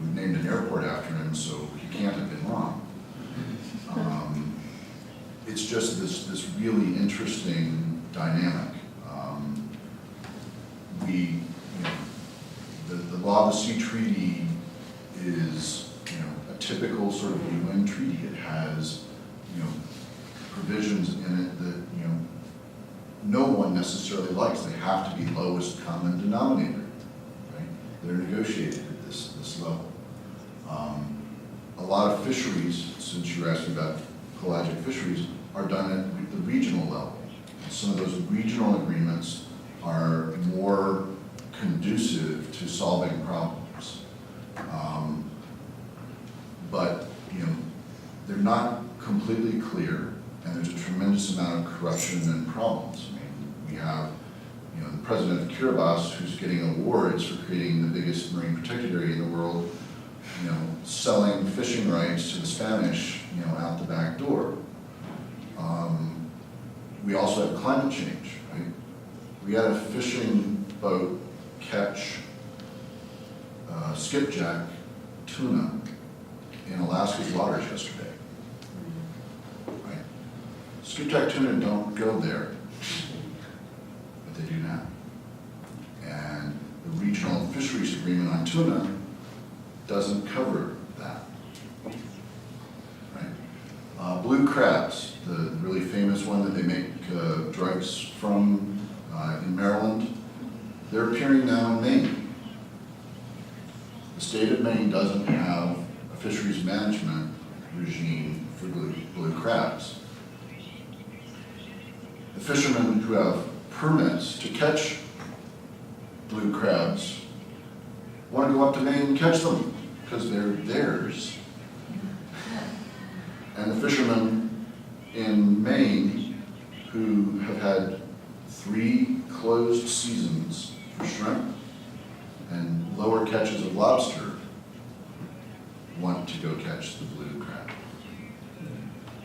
we named an airport after him, so he can't have been wrong. It's just this really interesting dynamic. The law of the sea treaty is a typical sort of UN treaty. It has provisions in it that no one necessarily likes. They have to be lowest common denominator, right? They're negotiated at this level. A lot of fisheries, since you were asking about pelagic fisheries, are done at the regional level. Some of those regional agreements are more conducive to solving problems. But they're not completely clear, and there's a tremendous amount of corruption and problems. I mean, we have the president of Kiribati, who's getting awards for creating the biggest marine protected area in the world, selling fishing rights to the Spanish, out the back door. We also have climate change, right? We had a fishing boat catch skipjack tuna in Alaska's waters yesterday, right? Skipjack tuna don't go there, but they do now. And the regional fisheries agreement on tuna doesn't cover that, right? Blue crabs, the really famous one that they make drugs from in Maryland, they're appearing now in Maine. The state of Maine doesn't have a fisheries management regime for blue crabs. The fishermen who have permits to catch blue crabs want to go up to Maine and catch them because they're theirs. And the fishermen in Maine who have had 3 closed seasons for shrimp and lower catches of lobster want to go catch the blue crab.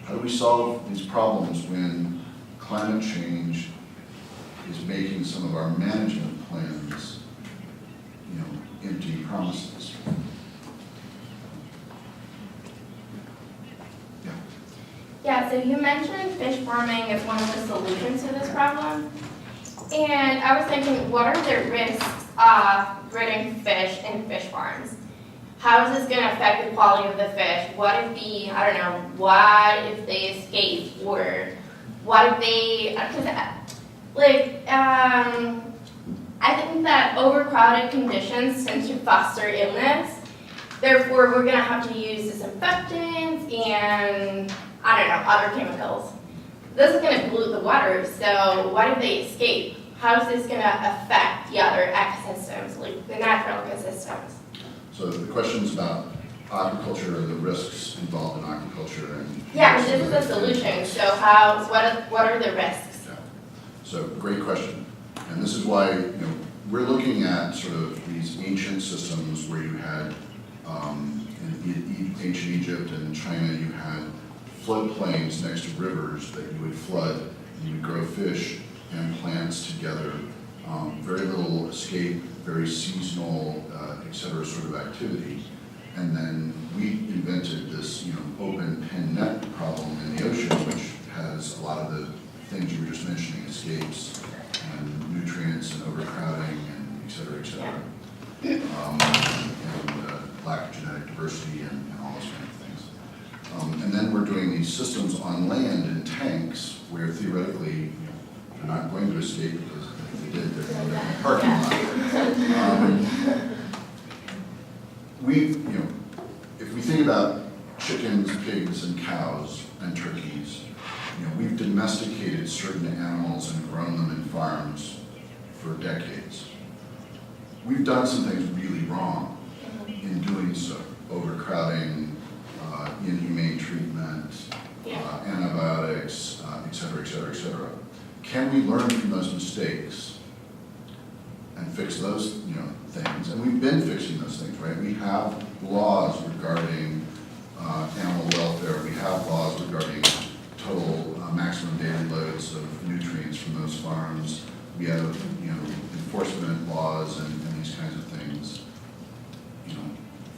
How do we solve these problems when climate change is making some of our management plans, empty promises? Yeah. Yeah, so you mentioned fish farming as one of the solutions to this problem. And I was thinking, what are the risks of breeding fish in fish farms? How is this going to affect the quality of the fish? What if what if they escape? Or what if they, I think that overcrowded conditions tend to foster illness. Therefore, we're going to have to use disinfectants and, other chemicals. This is going to pollute the water, so what if they escape? How is this going to affect the other ecosystems, like the natural ecosystems? So the question's about aquaculture and the risks involved in aquaculture and... Yeah, but this is a solution, so what are the risks? Yeah. So great question. And this is why, we're looking at sort of these ancient systems where you had, in ancient Egypt and China, you had floodplains next to rivers that you would flood, and you would grow fish and plants together. Very little escape, very seasonal, et cetera, sort of activity. And then we invented this, open pen net problem in the ocean, which has a lot of the things you were just mentioning, escapes and nutrients and overcrowding and et cetera, et cetera. And lack of genetic diversity and all those kind of things. And then we're doing these systems on land in tanks where theoretically, they're not going to escape because if they did, they're going to be in the parking lot. If we think about chickens, pigs, and cows, and turkeys, we've domesticated certain animals and grown them in farms for decades. We've done some things really wrong in doing so. Overcrowding, inhumane treatment, antibiotics, et cetera, et cetera, et cetera. Can we learn from those mistakes and fix those, things? And we've been fixing those things, right? We have laws regarding animal welfare. We have laws regarding total maximum daily loads of nutrients from those farms. We have, enforcement laws and these kinds of things.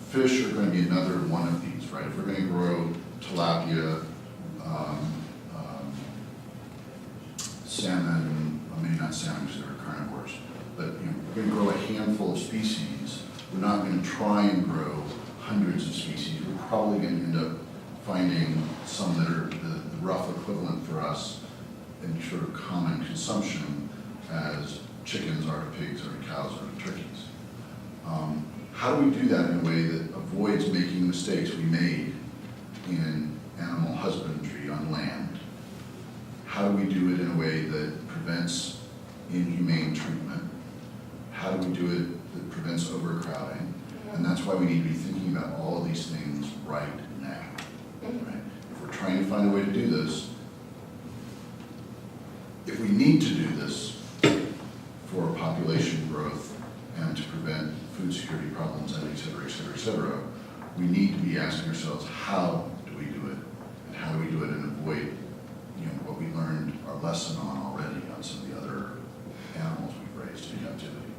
Fish are going to be another one of these, right? If we're going to grow tilapia, salmon, maybe not salmon because they're carnivores, but we're going to grow a handful of species. We're not going to try and grow hundreds of species. We're probably going to end up finding some that are the rough equivalent for us in sort of common consumption as chickens are to pigs or to cows or to turkeys. How do we do that in a way that avoids making mistakes we made in animal husbandry on land? How do we do it in a way that prevents inhumane treatment? How do we do it that prevents overcrowding? And that's why we need to be thinking about all of these things right now. Right? If we're trying to find a way to do this, if we need to do this for population growth and to prevent food security problems and et cetera, et cetera, et cetera, we need to be asking ourselves, how do we do it? And how do we do it and avoid what we learned our lesson on already on some of the other animals we've raised in captivity.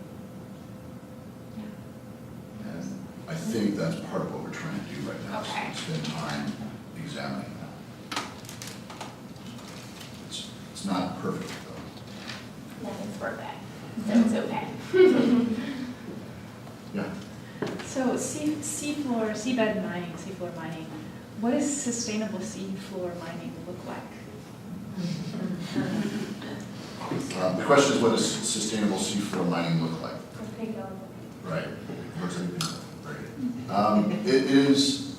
And I think that's part of what we're trying to do right now. Okay. Is spend time examining that. It's not perfect though. Nothing's perfect, so it's okay. Yeah. So seabed mining, seafloor mining, what does sustainable seafloor mining look like? The question is, what does sustainable seafloor mining look like? Right. Looks like pink. Very good. It is,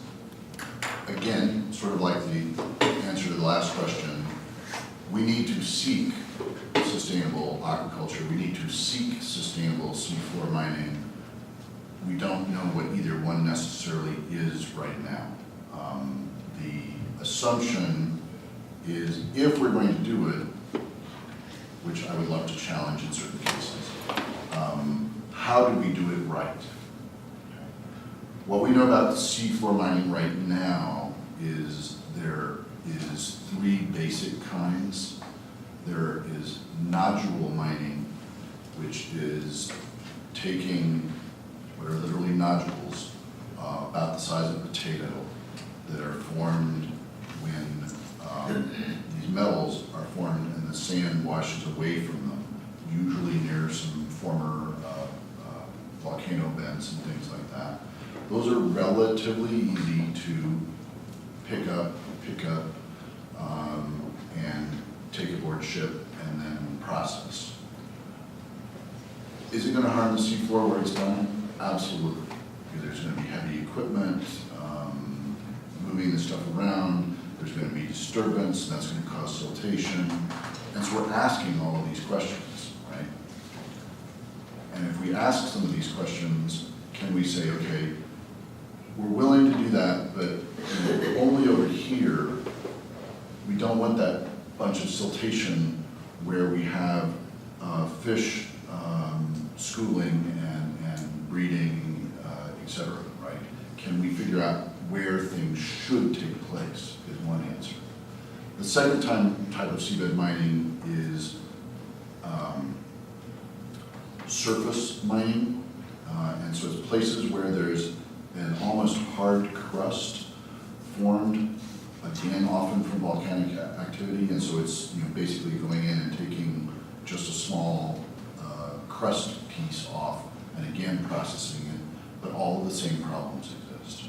again, sort of like the answer to the last question. We need to seek sustainable aquaculture. We need to seek sustainable seafloor mining. We don't know what either one necessarily is right now. The assumption is if we're going to do it, which I would love to challenge in certain cases, how do we do it right? What we know about seafloor mining right now is there is three basic kinds. There is nodule mining, which is taking what are literally nodules about the size of a potato that are formed when these metals are formed and the sand washes away from them, usually near some former volcano vents and things like that. Those are relatively easy to pick up, and take aboard ship and then process. Is it going to harm the seafloor where it's done? Absolutely. Because there's going to be heavy equipment, moving the stuff around, there's going to be disturbance, that's going to cause siltation. And so we're asking all of these questions, right? And if we ask some of these questions, can we say, okay, we're willing to do that, but only over here, we don't want that bunch of siltation where we have fish schooling and breeding, et cetera, right? Can we figure out where things should take place is one answer. The second type of seabed mining is surface mining. And so it's places where there's an almost hard crust formed, again, often from volcanic activity. And so it's basically going in and taking just a small crust piece off and again processing it, but all of the same problems exist.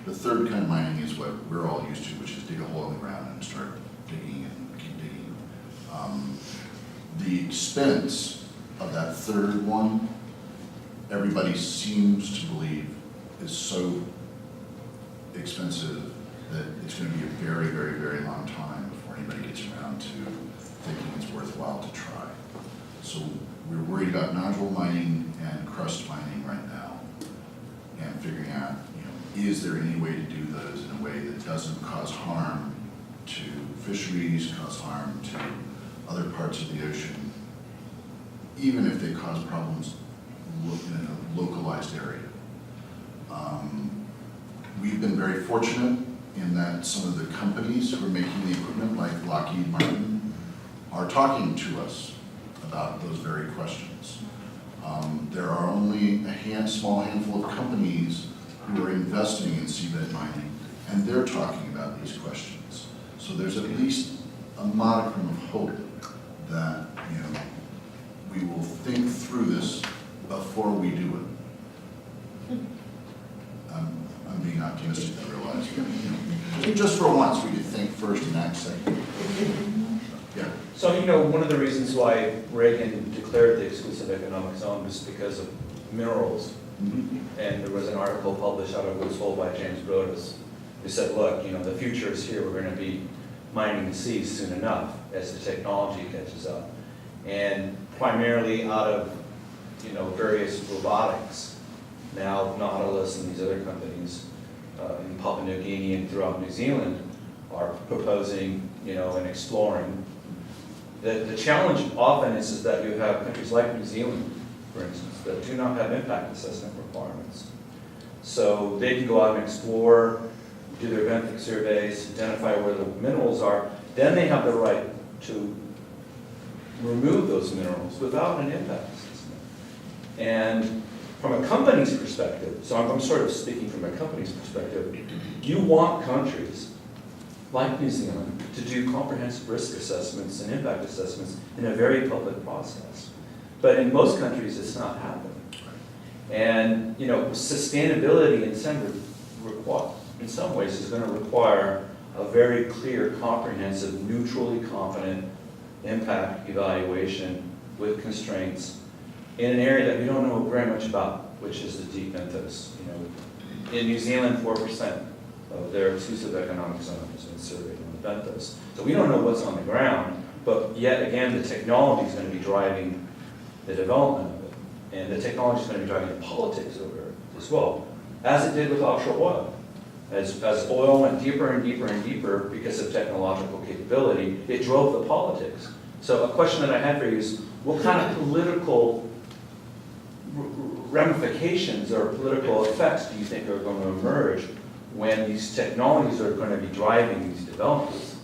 The third kind of mining is what we're all used to, which is dig a hole in the ground and start digging and keep digging. The expense of that third one, everybody seems to believe is so expensive that it's going to be a very, very, very long time before anybody gets around to thinking it's worthwhile to try. So we're worried about nodule mining and crust mining right now, and figuring out, is there any way to do those in a way that doesn't cause harm to fisheries, cause harm to other parts of the ocean, even if they cause problems in a localized area. We've been very fortunate in that some of the companies who are making the equipment, like Lockheed Martin, are talking to us about those very questions. There are only a small handful of companies who are investing in seabed mining, and they're talking about these questions. So there's at least a modicum of hope that we will think through this before we do it. I'm being optimistic, I realize. Just for once, we could think first and act second. Yeah. So, one of the reasons why Reagan declared the exclusive economic zone was because of minerals. Mm-hmm. And there was an article published out of Woods Hole by James Broadus who said, look, the future is here. We're going to be mining the seas soon enough as the technology catches up. And primarily out of, various robotics. Now, Nautilus and these other companies in Papua New Guinea and throughout New Zealand are proposing, and exploring. The challenge often is that you have countries like New Zealand, for instance, that do not have impact assessment requirements. So they can go out and explore, do their benthic surveys, identify where the minerals are. Then they have the right to remove those minerals without an impact assessment. And from a company's perspective, so I'm sort of speaking from a company's perspective, you want countries like New Zealand to do comprehensive risk assessments and impact assessments in a very public process. But in most countries, it's not happening. And, sustainability in some ways is going to require a very clear, comprehensive, neutrally competent impact evaluation with constraints in an area that we don't know very much about, which is the deep benthos. In New Zealand, 4% of their exclusive economic zone has been surveyed on the benthos. So we don't know what's on the ground, but yet again, the technology is going to be driving the development of it. And the technology is going to be driving the politics over it as well, as it did with offshore oil. As oil went deeper and deeper and deeper because of technological capability, it drove the politics. So a question that I had for you is, what kind of political ramifications or political effects do you think are going to emerge when these technologies are going to be driving these developments?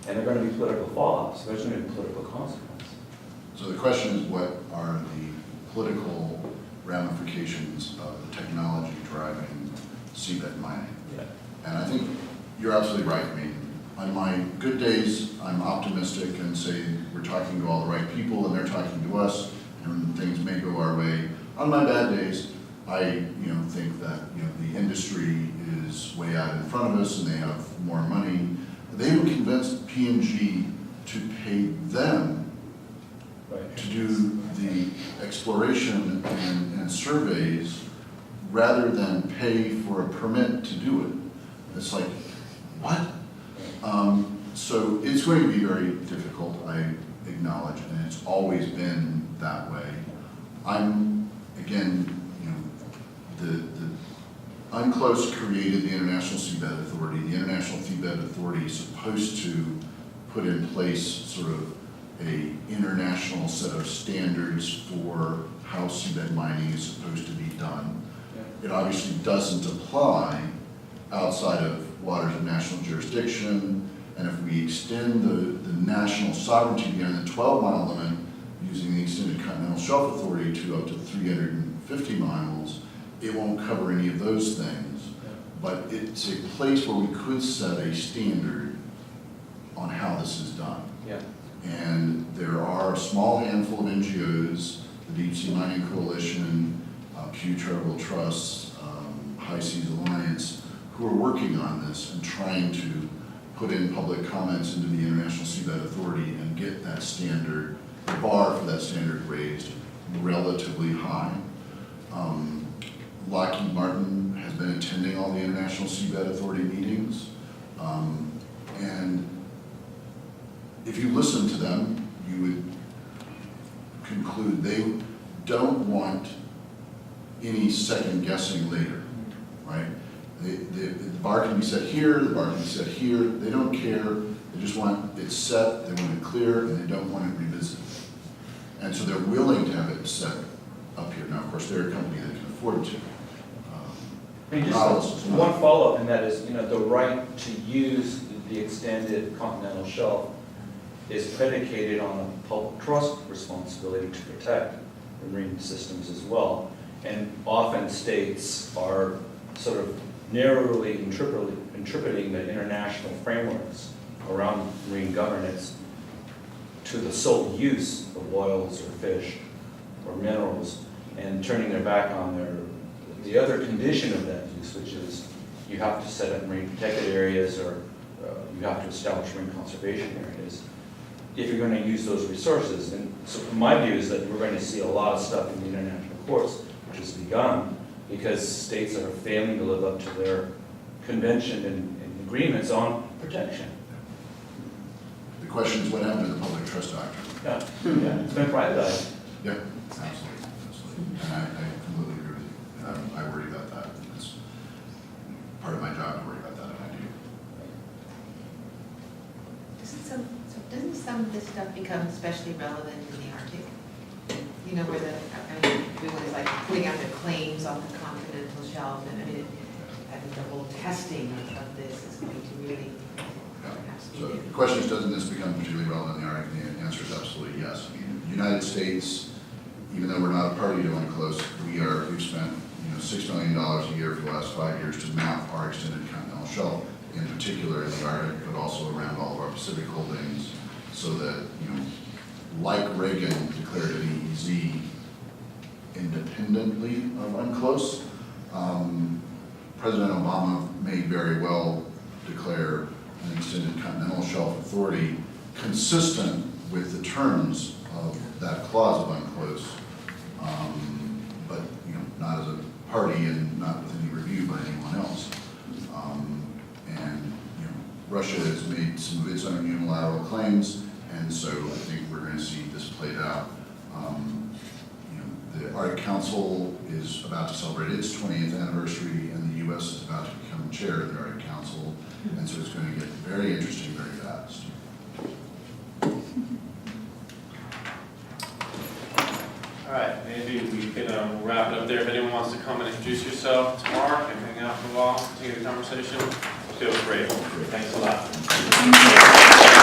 and there are going to be political fallouts, there's going to be political consequences. So the question is, what are the political ramifications of the technology driving seabed mining? Yeah. And I think you're absolutely right. I mean, on my good days, I'm optimistic and say we're talking to all the right people and they're talking to us and things may go our way. On my bad days, I think that the industry is way out in front of us and they have more money. They would convince P&G to pay them Right. to do the exploration and surveys rather than pay for a permit to do it. It's like, what? So it's going to be very difficult, I acknowledge, and it's always been that way. The UNCLOS created the International Seabed Authority. The International Seabed Authority is supposed to put in place sort of a international set of standards for how seabed mining is supposed to be done. It obviously doesn't apply outside of waters of national jurisdiction, and if we extend the national sovereignty beyond the 12-mile limit using the Extended Continental Shelf Authority to up to 350 miles, it won't cover any of those things. But it's a place where we could set a standard on how this is done. Yeah. And there are a small handful of NGOs, the Deep Sea Mining Coalition, Pew Charitable Trust, High Seas Alliance, who are working on this and trying to put in public comments into the International Seabed Authority and get that standard, the bar for that standard raised relatively high. Lockheed Martin has been attending all the International Seabed Authority meetings. And if you listen to them, you would conclude they don't want any second guessing later, right? The bar can be set here, the bar can be set here, they don't care, they just want it set, they want it clear, and they don't want it revisited. And so they're willing to have it set up here. Now, of course, they're a company that can afford to. And Nautilus just is not. one follow-up, and that is, the right to use the extended continental shelf is predicated on a public trust responsibility to protect the marine systems as well. And often states are sort of narrowly interpreting the international frameworks around marine governance to the sole use of oils or fish or minerals, and turning their back on the other condition of that use, which is you have to set up marine protected areas or you have to establish marine conservation areas if you're going to use those resources. And so my view is that we're going to see a lot of stuff in the international courts, which has begun, because states are failing to live up to their convention and agreements on protection. The question is what happened to the public trust doctrine? Yeah, it's been privatized. Yeah, absolutely. And I completely agree with you. I worry about that. It's part of my job to worry about that, and I do. Doesn't some of this stuff become especially relevant in the Arctic? Where everyone is like putting out their claims on the continental shelf, and I think the whole testing of this is going to really perhaps be. So the question is, doesn't this become particularly relevant in the Arctic? And the answer is absolutely yes. I mean, the United States, even though we're not a party to UNCLOS, we've spent $6 million a year for the last 5 years to map our extended continental shelf, in particular in the Arctic, but also around all of our Pacific holdings, so that, like Reagan declared an EEZ independently of UNCLOS, President Obama may very well declare an extended continental shelf authority consistent with the terms of that clause of UNCLOS, but not as a party and not with any review by anyone else. Russia has made some of its own unilateral claims, and so I think we're going to see this played out. The Arctic Council is about to celebrate its 20th anniversary, and the U.S. is about to become chair of the Arctic Council, and so it's going to get very interesting very fast. All right, maybe we can wrap it up there. If anyone wants to come and introduce yourself to Mark and hang out for a while, continue the conversation, feel free. Thanks a lot.